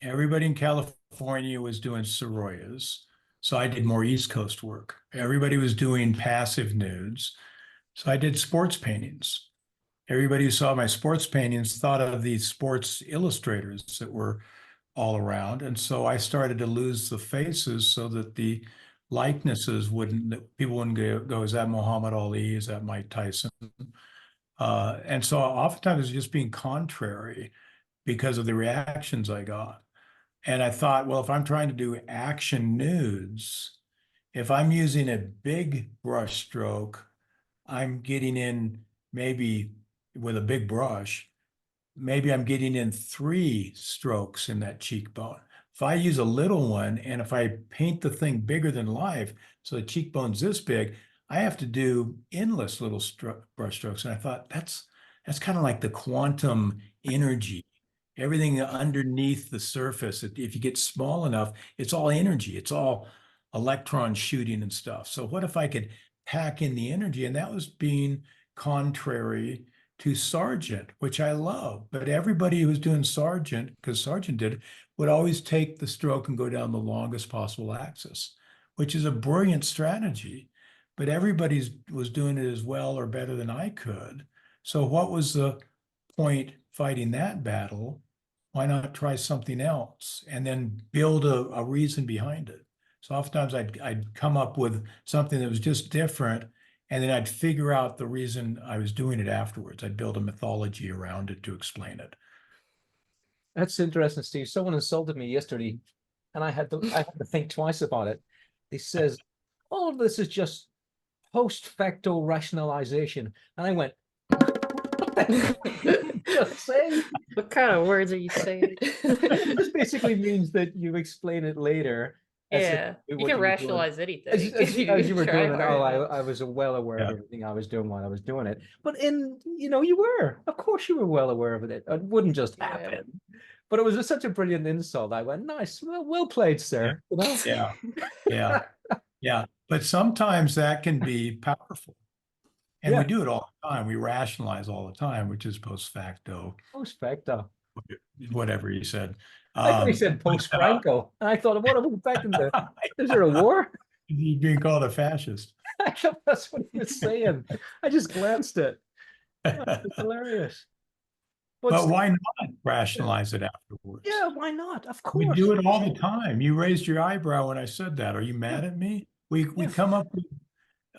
Everybody in California was doing Soroyas. So I did more East Coast work. Everybody was doing passive nudes. So I did sports paintings. Everybody who saw my sports paintings thought of these sports illustrators that were all around. And so I started to lose the faces so that the likenesses people wouldn't go, is that Muhammad Ali? Is that Mike Tyson? And so oftentimes it's just being contrary because of the reactions I got. And I thought, well, if I'm trying to do action nudes, if I'm using a big brush stroke, I'm getting in maybe with a big brush, maybe I'm getting in 3 strokes in that cheekbone. If I use a little one and if I paint the thing bigger than life, so the cheekbone's this big, I have to do endless little brush strokes. And I thought that's kind of like the quantum energy. Everything underneath the surface, if you get small enough, it's all energy. It's all electron shooting and stuff. So what if I could pack in the energy? And that was being contrary to Sargent, which I love. But everybody who was doing Sargent, because Sargent did it, would always take the stroke and go down the longest possible axis, which is a brilliant strategy. But everybody was doing it as well or better than I could. So what was the point fighting that battle? Why not try something else and then build a reason behind it? So oftentimes I'd come up with something that was just different, and then I'd figure out the reason I was doing it afterwards. I'd build a mythology around it to explain it. That's interesting, Steve. Someone insulted me yesterday, and I had to think twice about it. He says, all of this is just post facto rationalization. And I went, just say. What kind of words are you saying? This basically means that you explain it later. Yeah, you can rationalize anything. As you were Try doing it, hard. I was well aware of everything I was doing while I was doing it. But you were, of course, you were well aware of it. It wouldn't just happen. But it was just such a brilliant insult. I went, nice, well played, sir. Yeah. But sometimes that can be powerful. And we do it all the time. We rationalize all the time, which is post facto. Post facto. Whatever he said. I thought he said post Franco. And I thought, what are we back in the, is there a war? He's being called a fascist. I thought that's what he was saying. I just glanced at it. It's hilarious. But why not rationalize it afterwards? Yeah, why not? Of course. We do it all the time. You raised your eyebrow when I said that. Are you mad at me? We come up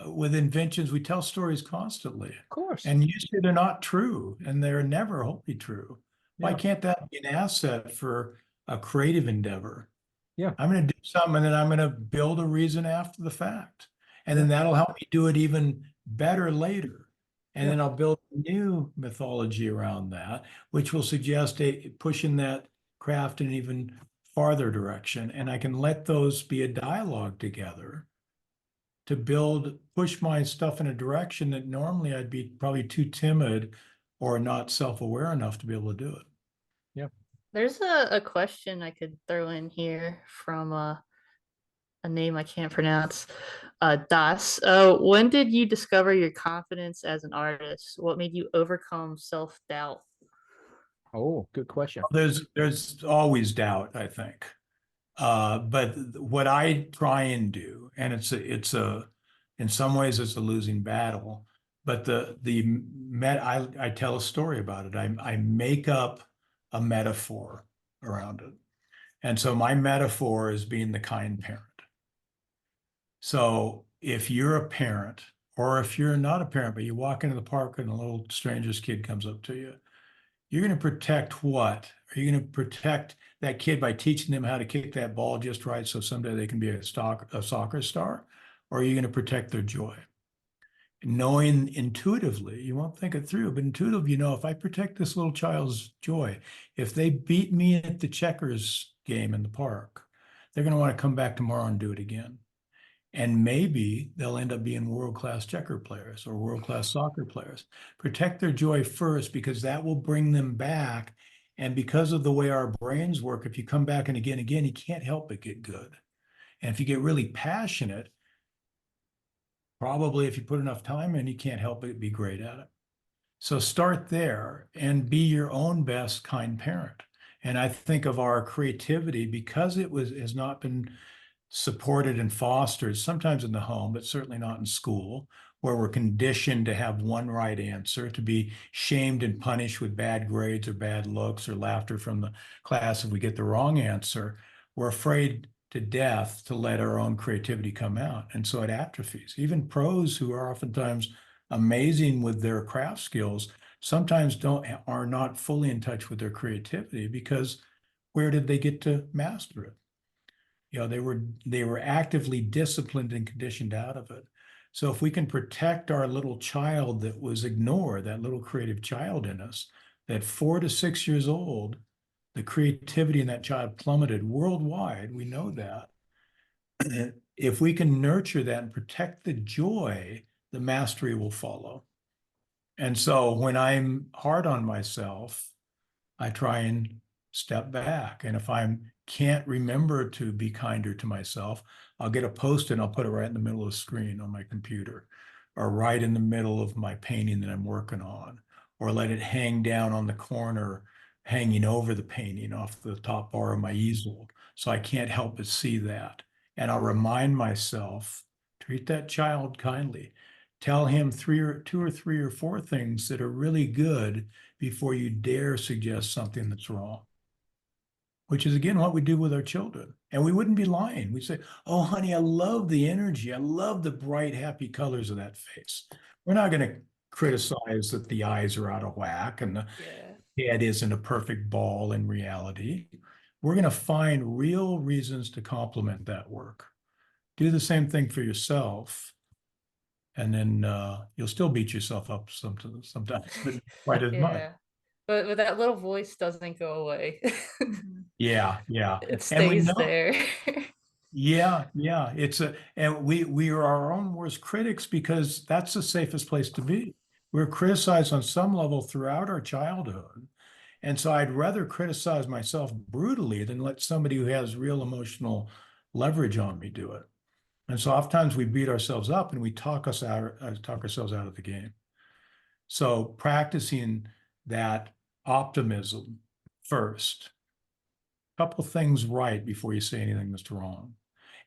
with inventions. We tell stories constantly. Of course. And usually they're not true, and they're never wholly true. Why can't that be an asset for a creative endeavor? Yeah. I'm going to do something, and then I'm going to build a reason after the fact. And then that'll help me do it even better later. And then I'll build a new mythology around that, which will suggest pushing that craft in an even farther direction. And I can let those be a dialogue together to push my stuff in a direction that normally I'd be probably too timid or not self-aware enough to be able to do it. Yeah. There's a question I could throw in here from a name I can't pronounce. Das. When did you discover your confidence as an artist? What made you overcome self-doubt? Oh, good question. There's always doubt, I think. But what I try and do, and it's in some ways it's a losing battle, but I tell a story about it. I make up a metaphor around it. And so my metaphor is being the kind parent. So if you're a parent, or if you're not a parent, but you walk into the park and a little stranger's kid comes up to you, you're going to protect what? Are you going to protect that kid by teaching them how to kick that ball just right so someday they can be a soccer star? Or are you going to protect their joy? Knowing intuitively, you won't think it through, but intuitively, if I protect this little child's joy, if they beat me at the checkers game in the park, they're going to want to come back tomorrow and do it again. And maybe they'll end up being world-class checker players or world-class soccer players. Protect their joy first, because that will bring them back. And because of the way our brains work, if you come back and again, you can't help but get good. And if you get really passionate, probably if you put enough time in, you can't help but be great at it. So start there and be your own best kind parent. And I think of our creativity, because has not been supported and fostered, sometimes in the home, but certainly not in school, where we're conditioned to have one right answer, to be shamed and punished with bad grades or bad looks or laughter from the class if we get the wrong answer. We're afraid to death to let our own creativity come out. And so it atrophies. Even pros, who are oftentimes amazing with their craft skills, sometimes are not fully in touch with their creativity, because where did they get to master it? You know, they were actively disciplined and conditioned out of it. So if we can protect our little child that was ignored, that little creative child in us, that 4 to 6 years old, the creativity in that child plummeted worldwide. We know that. If we can nurture that and protect the joy, the mastery will follow. And so when I'm hard on myself, I try and step back. And if I can't remember to be kinder to myself, I'll get a post-it and I'll put it right in the middle of the screen on my computer, or right in the middle of my painting that I'm working on, or let it hang down on the corner, hanging over the painting off the top bar of my easel. So I can't help but see that. And I'll remind myself, treat that child kindly. Tell him 2 or 3 or 4 things that are really good before you dare suggest something that's wrong, which is, again, what we do with our children. And we wouldn't be lying. We say, oh, honey, I love the energy. I love the bright, happy colors of that face. We're not going to criticize that the eyes are out of whack and the head isn't a perfect ball in reality. We're going to find real reasons to compliment that work. Do the same thing for yourself. And then you'll still beat yourself up sometimes, but quite as much. But that little voice doesn't go away. Yeah. It stays there. Yeah. And we are our own worst critics, because that's the safest place to be. We're criticized on some level throughout our childhood. And so I'd rather criticize myself brutally than let somebody who has real emotional leverage on me do it. And so oftentimes we beat ourselves up and we talk ourselves out of the game. So practicing that optimism first, couple things right before you say anything that's wrong,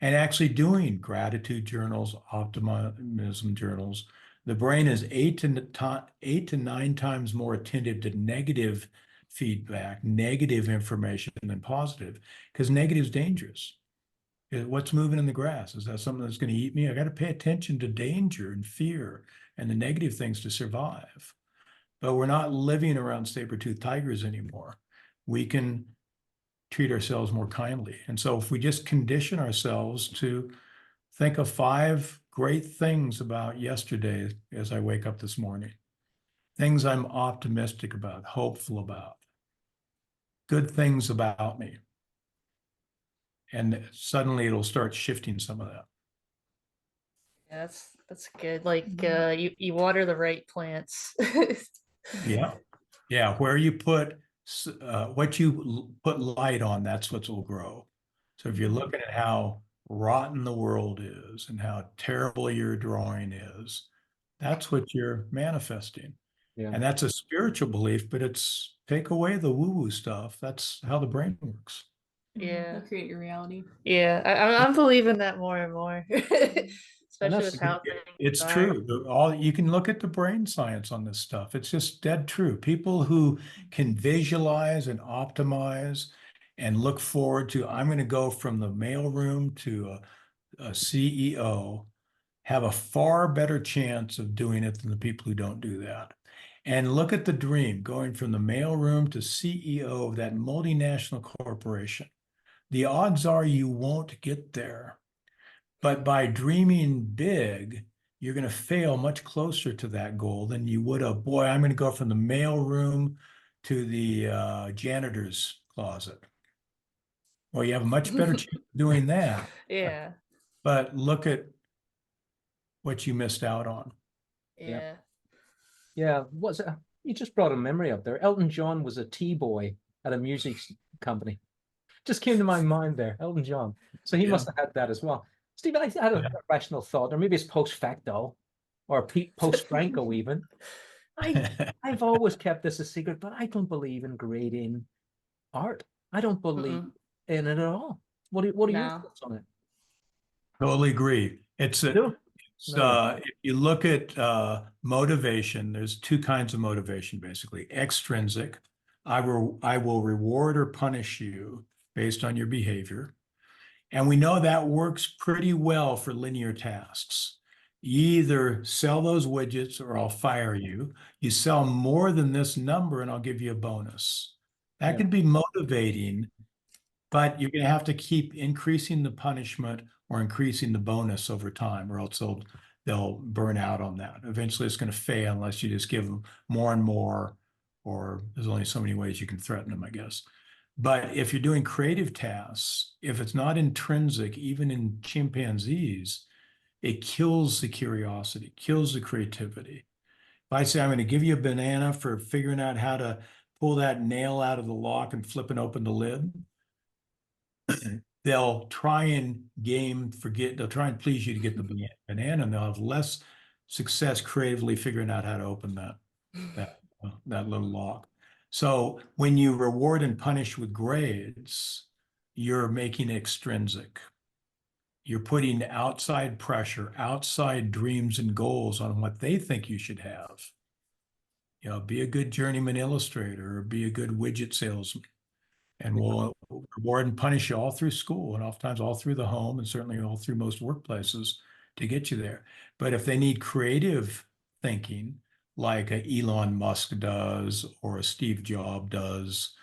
and actually doing gratitude journals, optimism journals. The brain is 8 to 9 times more attentive to negative feedback, negative information than positive, because negative is dangerous. What's moving in the grass? Is that something that's going to eat me? I got to pay attention to danger and fear and the negative things to survive. But we're not living around saber-toothed tigers anymore. We can treat ourselves more kindly. And so if we just condition ourselves to think of 5 great things about yesterday as I wake up this morning, things I'm optimistic about, hopeful about, good things about me, and suddenly it'll start shifting some of that. Yeah, that's good. Like you water the right plants. Yeah. Where you put what you put light on, that's what will grow. So if you're looking at how rotten the world is and how terrible your drawing is, that's what you're manifesting. Yeah. And that's a spiritual belief, but it's take away the woo-woo stuff. That's how the brain works. Yeah. You create your reality. Yeah, I'm believing that more and more. Especially with how it's things true. All you can look at the brain science on this stuff. It's just dead true. People who can visualize and optimize and look forward to, I'm going to go from the mailroom to a CEO, have a far better chance of doing it than the people who don't do that. And look at the dream, going from the mailroom to CEO of that multinational corporation. The odds are you won't get there. But by dreaming big, you're going to fail much closer to that goal than you would have. Boy, I'm going to go from the mailroom to the janitor's closet. Well, you have a much better chance of doing that. Yeah. But look at what you missed out on. Yeah. Yeah. What's you just brought a memory up there. Elton John was a T-boy at a music company. Just came to my mind there, Elton John. So he must have had that as well. Steve, I had a rational thought, or maybe it's post-facto or post-Franco even. I've always kept this a secret, but I don't believe in grading art. I don't believe in it at all. What are your thoughts on it? Totally agree. If you look at motivation, there's 2 kinds of motivation, basically. Extrinsic, I will reward or punish you based on your behavior. And we know that works pretty well for linear tasks. You either sell those widgets or I'll fire you. You sell more than this number and I'll give you a bonus. That could be motivating but you're going to have to keep increasing the punishment or increasing the bonus over time, or else they'll burn out on that. Eventually it's going to fail unless you just give them more and more, or there's only so many ways you can threaten them, I guess. But if you're doing creative tasks, if it's not intrinsic, even in chimpanzees, it kills the curiosity, kills the creativity. If I say, I'm going to give you a banana for figuring out how to pull that nail out of the lock and flipping open the lid, they'll try and they'll try and please you to get the banana, and they'll have less success creatively figuring out how to open that little lock. So when you reward and punish with grades, you're making it extrinsic. You're putting outside pressure, outside dreams and goals on what they think you should have. You know, be a good journeyman illustrator, or be a good widget salesman. And we'll reward and punish you all through school, and oftentimes all through the home, and certainly all through most workplaces to get you there. But if they need creative thinking, like a Elon Musk does, or a Steve Jobs does,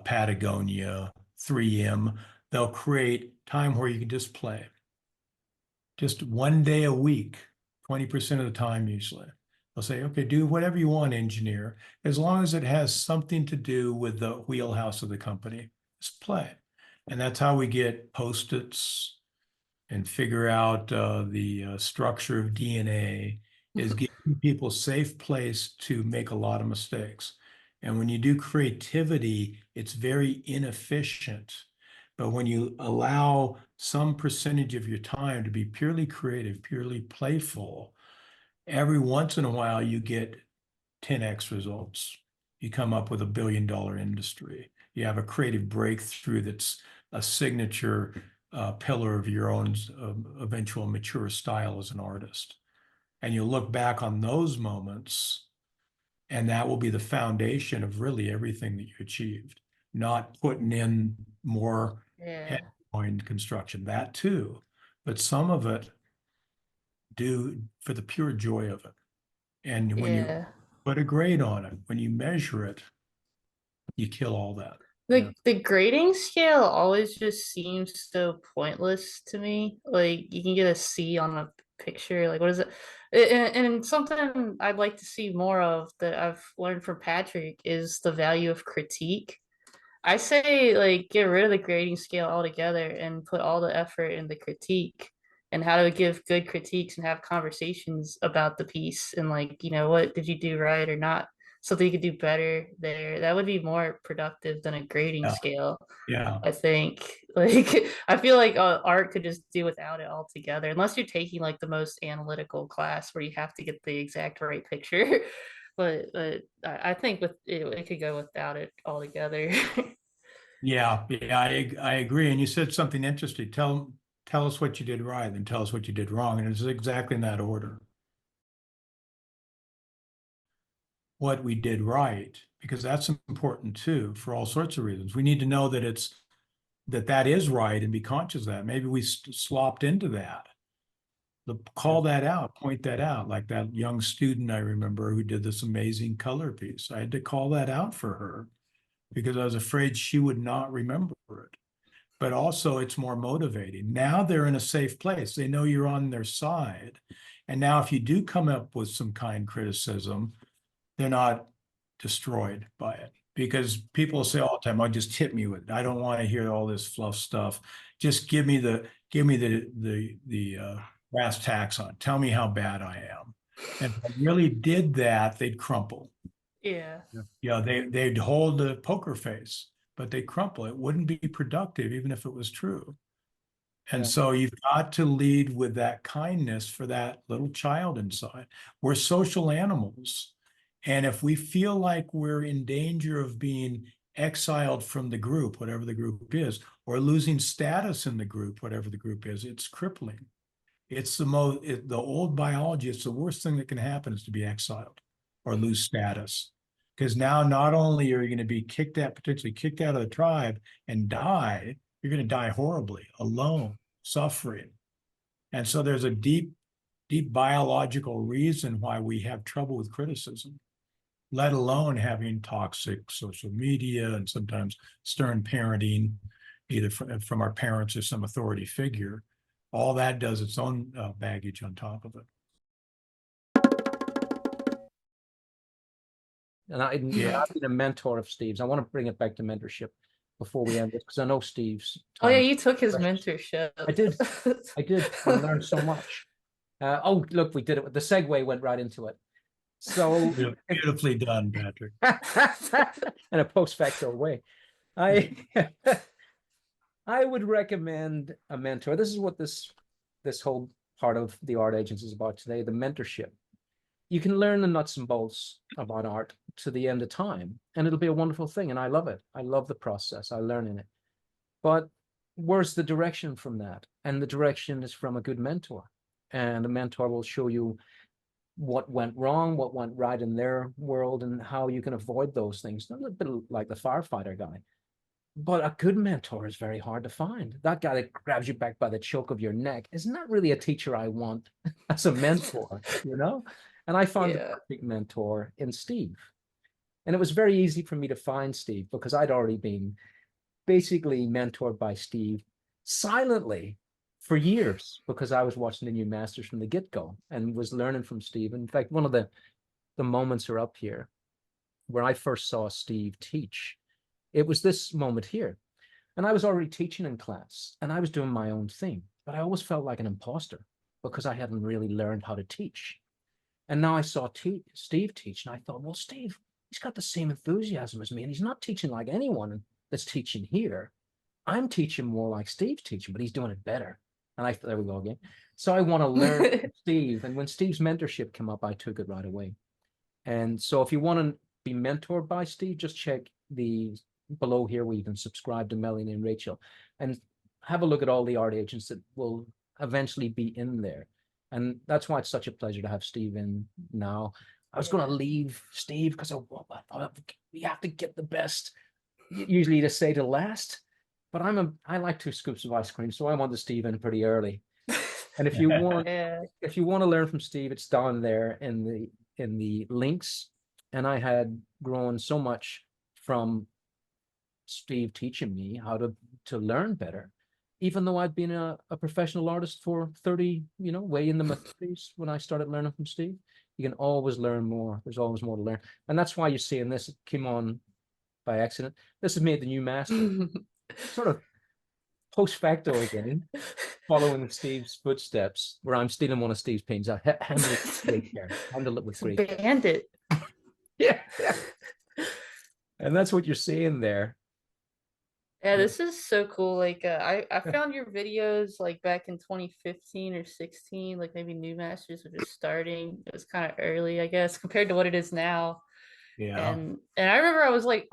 Patagonia, 3M, they'll create time where you can just play. Just one day a week, 20% of the time usually. They'll say, okay, do whatever you want, engineer, as long as it has something to do with the wheelhouse of the company. Just play. And that's how we get Post-its and figure out the structure of DNA, is giving people a safe place to make a lot of mistakes. And when you do creativity, it's very inefficient. But when you allow some percentage of your time to be purely creative, purely playful, every once in a while you get 10x results. You come up with $1 billion industry. You have a creative breakthrough that's a signature pillar of your own eventual mature style as an artist. And you'll look back on those moments, and that will be the foundation of really everything that you achieved. Not putting in more head-point construction, that too, but some of it do for the pure joy of it. And when you put a grade on it, when you measure it, you kill all that. The grading scale always just seems so pointless to me. Like, you can get a C on a picture. Like, what is it? And something I'd like to see more of that I've learned from Patrick is the value of critique. I say, like, get rid of the grading scale altogether and put all the effort in the critique and how to give good critiques and have conversations about the piece, and, like, you know, what did you do right or not, so that you could do better there. That would be more productive than a grading scale. Yeah. I think, like, I feel like art could just do without it altogether, unless you're taking like the most analytical class where you have to get the exact right picture. But I think with it could go without it altogether. Yeah, I agree. And you said something interesting. Tell us what you did right, and tell us what you did wrong. And it's exactly in that order. What we did right, because that's important too, for all sorts of reasons. We need to know that that is right and be conscious of that. Maybe we slopped into that. Call that out, point that out. Like that young student I remember who did this amazing color piece. I had to call that out for her because I was afraid she would not remember it. But also it's more motivating. Now they're in a safe place. They know you're on their side. And now if you do come up with some kind criticism, they're not destroyed by it. Because people say all the time, "Oh, just hit me with it. I don't want to hear all this fluff stuff. Just give me the brass tacks on. Tell me how bad I am." And if I really did that, they'd crumple. Yeah. Yeah, they'd hold the poker face, but they crumple. It wouldn't be productive, even if it was true. And so you've got to lead with that kindness for that little child inside. We're social animals. And if we feel like we're in danger of being exiled from the group, whatever the group is, or losing status in the group, whatever the group is, it's crippling. It's the old biology. It's the worst thing that can happen is to be exiled or lose status. Because now not only are you going to be potentially kicked out of the tribe and die, you're going to die horribly, alone, suffering. And so there's a deep, deep biological reason why we have trouble with criticism, let alone having toxic social media and sometimes stern parenting either from our parents or some authority figure, all that does its own baggage on top of it. And I've been a mentor of Steve's. I want to bring it back to mentorship before we end this, because I know Steve's Oh yeah, time. you took his precious. mentorship. I did. I did. I learned so much. Oh, look, we did it. The segue went right into it. So Beautifully done, Patrick. in a post facto way. I would recommend a mentor. This is what this whole part of the Art Agents is about today, the mentorship. You can learn the nuts and bolts about art to the end of time, and it'll be a wonderful thing. And I love it. I love the process. I learn in it. But where's the direction from that? And the direction is from a good mentor. And a mentor will show you what went wrong, what went right in their world, and how you can avoid those things. A little bit like the firefighter guy. But a good mentor is very hard to find. That guy that grabs you back by the choke of your neck is not really a teacher I want as a mentor, you know? And I found the perfect mentor in Steve. And it was very easy for me to find Steve because I'd already been basically mentored by Steve silently for years, because I was watching the new masters from the get-go and was learning from Steve. In fact, one of the moments are up here where I first saw Steve teach. It was this moment here. And I was already teaching in class and I was doing my own thing, but I always felt like an imposter because I hadn't really learned how to teach. And now I saw Steve teach, and I thought, well, Steve, he's got the same enthusiasm as me, and he's not teaching like anyone that's teaching here. I'm teaching more like Steve's teaching, but he's doing it better. And I thought, there we go again. So I want to learn from Steve. And when Steve's mentorship came up, I took it right away. And so if you want to be mentored by Steve, just check the below here where you can subscribe to Melanie and Rachel, and have a look at all the art agents that will eventually be in there. And that's why it's such a pleasure to have Steve in now. I was going to leave Steve because I thought we have to get the best, usually to say to last, but I like 2 scoops of ice cream, so I wanted Steve in pretty early. And if you want, if you want to learn from Steve, it's down there in the links. And I had grown so much from Steve teaching me how to learn better, even though I'd been a professional artist for 30, way in the 30s when I started learning from Steve. You can always learn more. There's always more to learn. And that's why you're seeing this. It came on by accident. This is made the new master. Sort of post facto again, following Steve's footsteps, where I'm stealing one of Steve's paintings. I handle it with great care. Handle it with great care. Bandit. Yeah. And that's what you're seeing there. Yeah, this is so cool. Like I found your videos like back in 2015 or 16, like maybe New Masters were just starting. It was kind of early, I guess, compared to what it is now. Yeah. And I remember I was like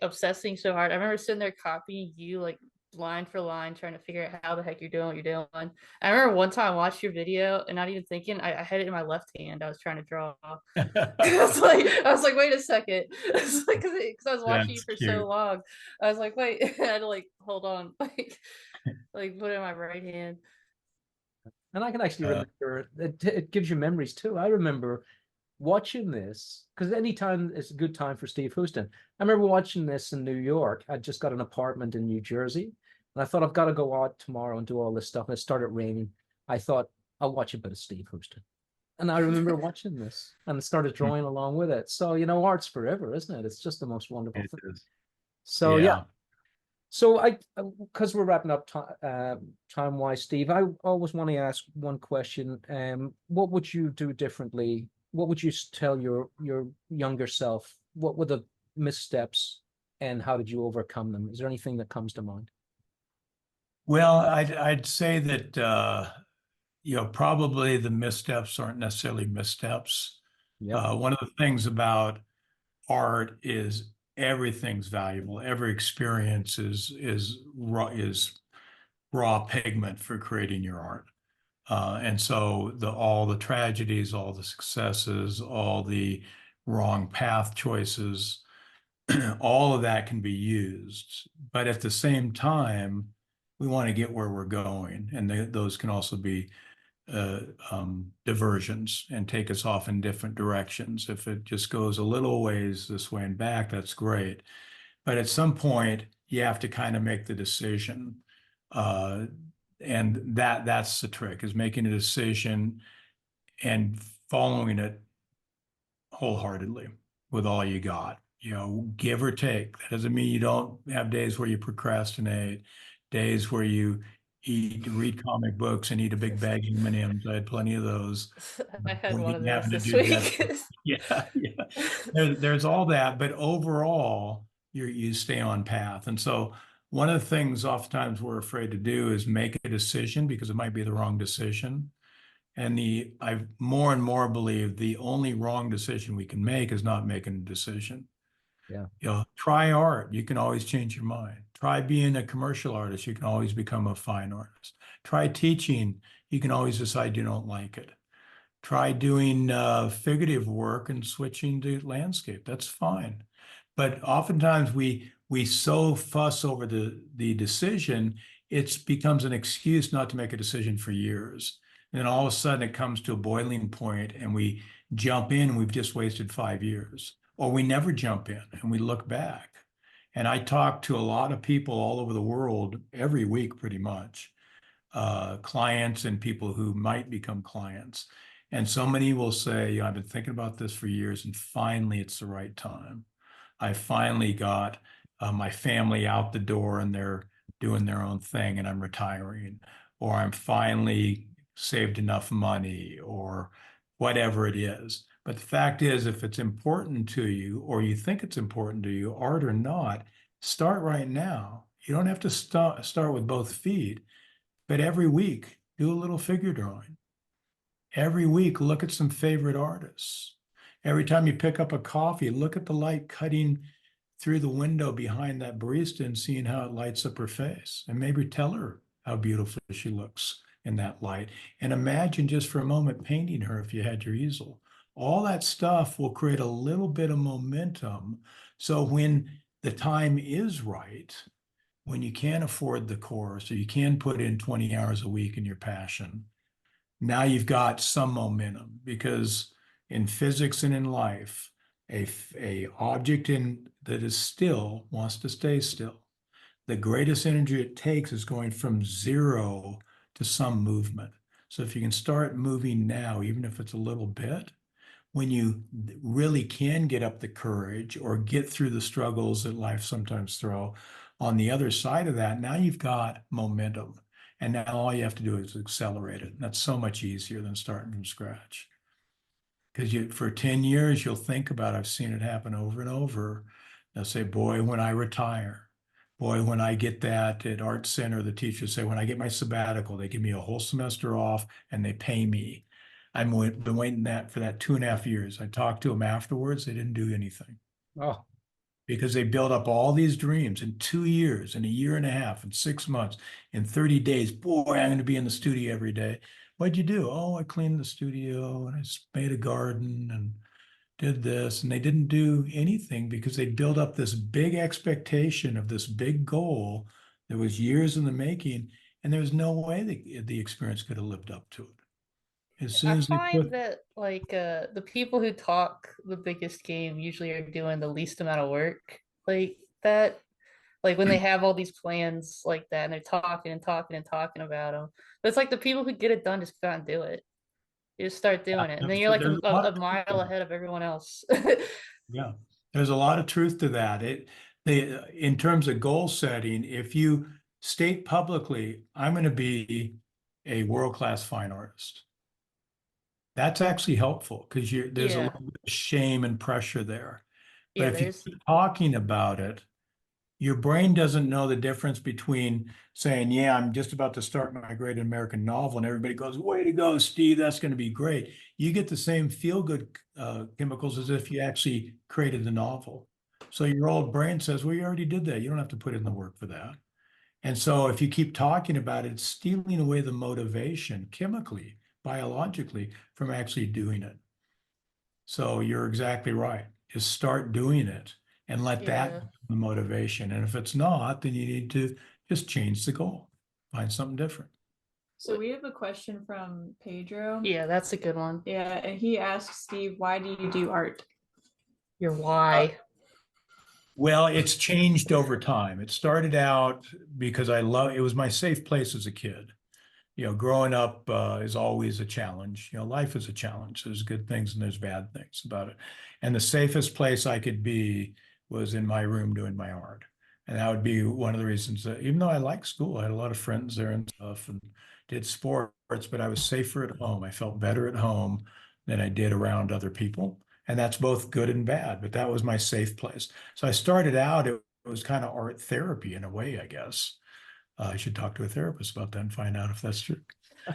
obsessing so hard. I remember sitting there copying you like line for line, trying to figure out how the heck you're doing what you're doing. I remember one time I watched your video and not even thinking, I had it in my left hand. I was trying to draw. I was like, wait a second. It's like, because I was watching you for so long. I was like, wait, I had to like hold on, like put it in my right hand. And I can actually remember it gives you memories too. I remember watching this because anytime is a good time for Steve Huston. I remember watching this in New York. I just got an apartment in New Jersey, and I thought I've got to go out tomorrow and do all this stuff. And it started raining. I thought I'll watch a bit of Steve Huston, and I remember watching this and started drawing along with it. So art's forever, isn't it? It's just the most wonderful thing. So yeah. So because we're wrapping up time-wise, Steve, I always want to ask one question. What would you do differently? What would you tell your younger self? What were the missteps and how did you overcome them? Is there anything that comes to mind? Well, I'd say that, probably the missteps aren't necessarily missteps. Yeah. One of the things about art is everything's valuable. Every experience is raw pigment for creating your art. And so all the tragedies, all the successes, all the wrong path choices, all of that can be used. But at the same time, we want to get where we're going. And those can also be diversions and take us off in different directions. If it just goes a little ways this way and back, that's great. But at some point, you have to kind of make the decision. And that's the trick, is making a decision and following it wholeheartedly with all you got, give or take. That doesn't mean you don't have days where you procrastinate, days where you read comic books and eat a big bag of M&Ms. I had plenty of those. I had We one of didn't have those to this do that. week. Yeah, yeah. There's all that, but overall, you stay on path. And so one of the things oftentimes we're afraid to do is make a decision because it might be the wrong decision. And I more and more believe the only wrong decision we can make is not making a decision. Yeah. Try art. You can always change your mind. Try being a commercial artist. You can always become a fine artist. Try teaching. You can always decide you don't like it. Try doing figurative work and switching to landscape. That's fine. But oftentimes we so fuss over the decision, it becomes an excuse not to make a decision for years. And then all of a sudden it comes to a boiling point and we jump in and we've just wasted 5 years. Or we never jump in and we look back. And I talk to a lot of people all over the world every week, pretty much, clients and people who might become clients. And so many will say, I've been thinking about this for years and finally it's the right time. I finally got my family out the door and they're doing their own thing and I'm retiring, or I'm finally saved enough money, or whatever it is. But the fact is, if it's important to you, or you think it's important to you, art or not, start right now. You don't have to start with both feet, but every week, do a little figure drawing. Every week, look at some favorite artists. Every time you pick up a coffee, look at the light cutting through the window behind that barista and seeing how it lights up her face. And maybe tell her how beautiful she looks in that light. And imagine just for a moment painting her if you had your easel. All that stuff will create a little bit of momentum. So when the time is right, when you can't afford the course or you can put in 20 hours a week in your passion, now you've got some momentum, because in physics and in life, a object that is still wants to stay still. The greatest energy it takes is going from zero to some movement. So if you can start moving now, even if it's a little bit, when you really can get up the courage or get through the struggles that life sometimes throw, on the other side of that, now you've got momentum. And now all you have to do is accelerate it. And that's so much easier than starting from scratch. Because for 10 years, you'll think about, I've seen it happen over and over. They'll say, boy, when I retire, boy, when I get that at Art Center, the teachers say, when I get my sabbatical, they give me a whole semester off and they pay me. I've been waiting for that 2.5 years. I talked to them afterwards. They didn't do anything. Oh, Because they built up all these dreams in 2 years, in a year and a half, in 6 months, in 30 days. Boy, I'm going to be in the studio every day. What'd you do? Oh, I cleaned the studio and I made a garden and did this. And they didn't do anything because they built up this big expectation of this big goal that was years in the making. And there was no way the experience could have lived up to it. As soon I as they find put, that the people who talk the biggest game usually are doing the least amount of work like that. Like when they have all these plans like that and they're talking and talking and talking about them. But it's like the people who get it done just go out and do it. You just start doing it. And then you're like there's a lot a of truth to mile that. ahead of everyone else. Yeah, there's a lot of truth to that. In terms of goal setting, if you state publicly, I'm going to be a world-class fine artist, that's actually helpful because there's a Yeah. little bit of shame and pressure there. But Yeah, if you there's keep talking about it, your brain doesn't know the difference between saying, yeah, I'm just about to start my great American novel, and everybody goes, way to go, Steve, that's going to be great. You get the same feel-good chemicals as if you actually created the novel. So your old brain says, well, you already did that. You don't have to put in the work for that. And so if you keep talking about it, it's stealing away the motivation chemically, biologically, from actually doing it. So you're exactly right. Just start doing it and let that yeah. be the motivation. And if it's not, then you need to just change the goal, find something different. So we have a question from Pedro. Yeah, that's a good one. Yeah, and he asks Steve, why do you do art? Your why. Well, it's changed over time. It started out because it was my safe place as a kid. Growing up is always a challenge. Life is a challenge. There's good things and there's bad things about it. And the safest place I could be was in my room doing my art. And that would be one of the reasons that even though I liked school, I had a lot of friends there and stuff and did sports, but I was safer at home. I felt better at home than I did around other people. And that's both good and bad, but that was my safe place. So I started out, it was kind of art therapy in a way, I guess. I should talk to a therapist about that and find out if that's true.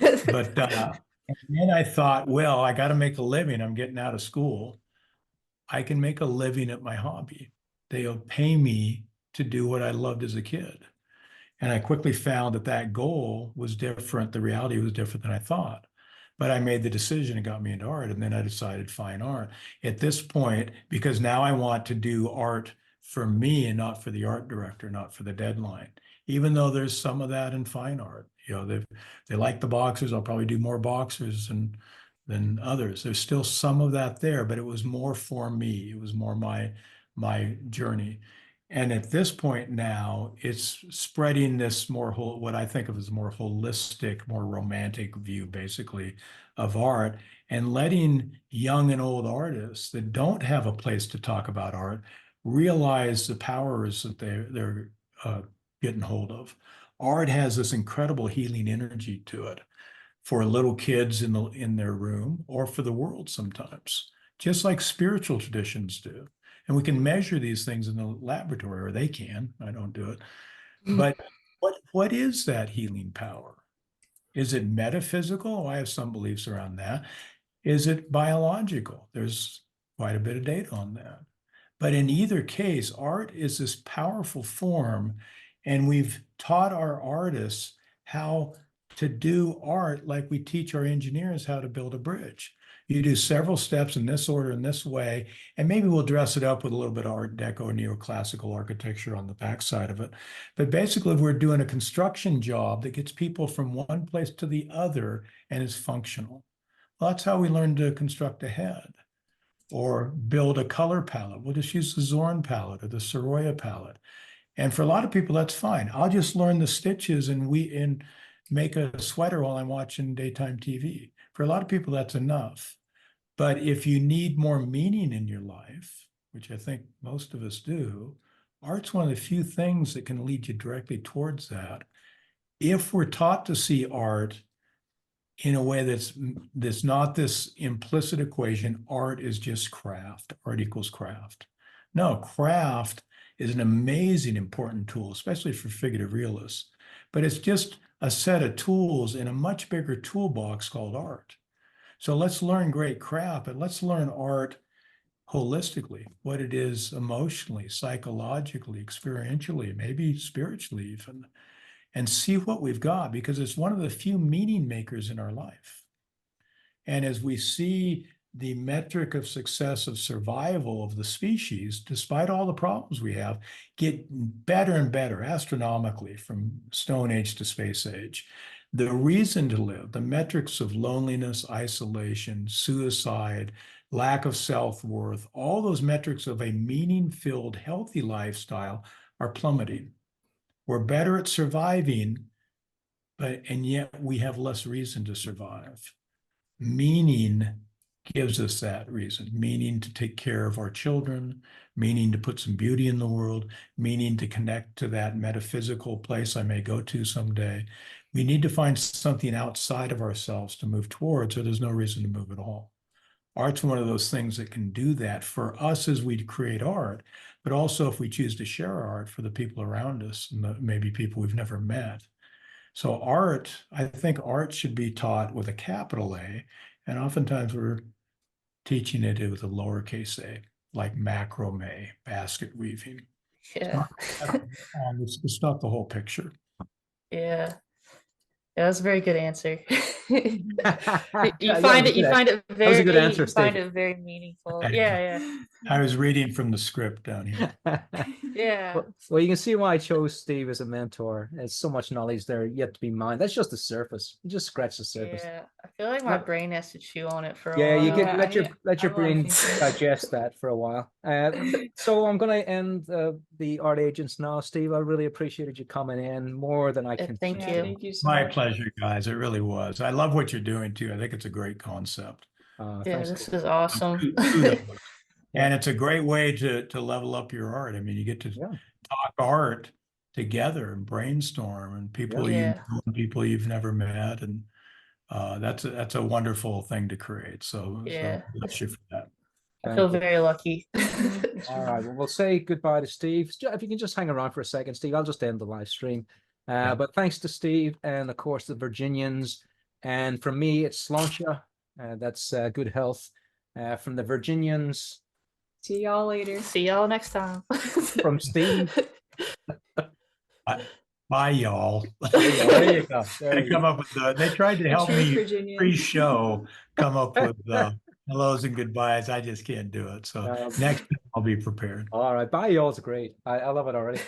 But and then I thought, well, I got to make a living. I'm getting out of school. I can make a living at my hobby. They'll pay me to do what I loved as a kid. And I quickly found that that goal was different. The reality was different than I thought. But I made the decision, it got me into art. And then I decided fine art. At this point, because now I want to do art for me and not for the art director, not for the deadline. Even though there's some of that in fine art. They like the boxers, I'll probably do more boxers than others. There's still some of that there, but it was more for me. It was more my journey. And at this point now, it's spreading this what I think of as a more holistic, more romantic view, basically, of art, and letting young and old artists that don't have a place to talk about art realize the powers that they're getting hold of. Art has this incredible healing energy to it for little kids in their room or for the world sometimes, just like spiritual traditions do. And we can measure these things in the laboratory, or they can. I don't do it. But what is that healing power? Is it metaphysical? I have some beliefs around that. Is it biological? There's quite a bit of data on that. But in either case, art is this powerful form, and we've taught our artists how to do art like we teach our engineers how to build a bridge. You do several steps in this order, in this way, and maybe we'll dress it up with a little bit of Art Deco, neoclassical architecture on the backside of it. But basically, we're doing a construction job that gets people from one place to the other and is functional. Well, that's how we learn to construct a head or build a color palette. We'll just use the Zorn palette or the Sorolla palette. And for a lot of people, that's fine. I'll just learn the stitches and make a sweater while I'm watching daytime TV. For a lot of people, that's enough. But if you need more meaning in your life, which I think most of us do, art's one of the few things that can lead you directly towards that. If we're taught to see art in a way that's not this implicit equation, art is just craft, art equals craft. No, craft is an amazing, important tool, especially for figurative realists. But it's just a set of tools in a much bigger toolbox called art. So let's learn great craft, but let's learn art holistically, what it is emotionally, psychologically, experientially, maybe spiritually even, and see what we've got, because it's one of the few meaning makers in our life. And as we see the metric of success of survival of the species, despite all the problems we have, get better and better astronomically from Stone Age to Space Age. The reason to live, the metrics of loneliness, isolation, suicide, lack of self-worth, all those metrics of a meaning-filled, healthy lifestyle are plummeting. We're better at surviving, and yet we have less reason to survive. Meaning gives us that reason, meaning to take care of our children, meaning to put some beauty in the world, meaning to connect to that metaphysical place I may go to someday. We need to find something outside of ourselves to move towards, or there's no reason to move at all. Art's one of those things that can do that for us as we create art, but also if we choose to share our art for the people around us and maybe people we've never met. So art, I think art should be taught with a capital A, and oftentimes we're teaching it with a lowercase a, like macrame, basket weaving. Yeah. It's not the whole picture. Yeah. Yeah, that's a very good answer. you Yeah, find yeah, it was very a good answer, you find Steve. it very meaningful. I- Yeah, I was reading from the script down here. yeah. Well, you can see why I chose Steve as a mentor. There's so much knowledge there yet to be mined. That's just the surface. You just scratch the surface. Yeah. I feel like my brain has to chew on it for a Yeah, while. you get Yeah, let your I let your have a lot of brain thinking. digest that for a while. So I'm going to end the art agents now, Steve. I really appreciated you coming in more than I can. Thank Yeah, you. thank you so My much. pleasure, guys. It really was. I love what you're doing too. I think it's a great concept. Yeah, Thanks, this Steve. is awesome. Kudos. Yeah. And it's a great way to level up your art. I mean, you get to Yeah. talk art together and brainstorm, and people you Yeah. know and people you've never met, and that's a wonderful thing to create. So Yeah. bless you for that. I Thank feel you. very lucky. All right. Well, we'll say goodbye to Steve. If you can just hang around for a second, Steve, I'll just end the live stream. But thanks to Steve and, of course, the Virginians. And from me, it's Sláinte. That's good health. From the Virginians, See y'all later. See y'all next time. from Steve. Bye, y'all. There you go. There They you come go. up with they tried to The help true me Virginian. pre-show come up with hellos and goodbyes. I just can't do it. So next time I'll be prepared. All right. Bye, y'all's great. I love it already.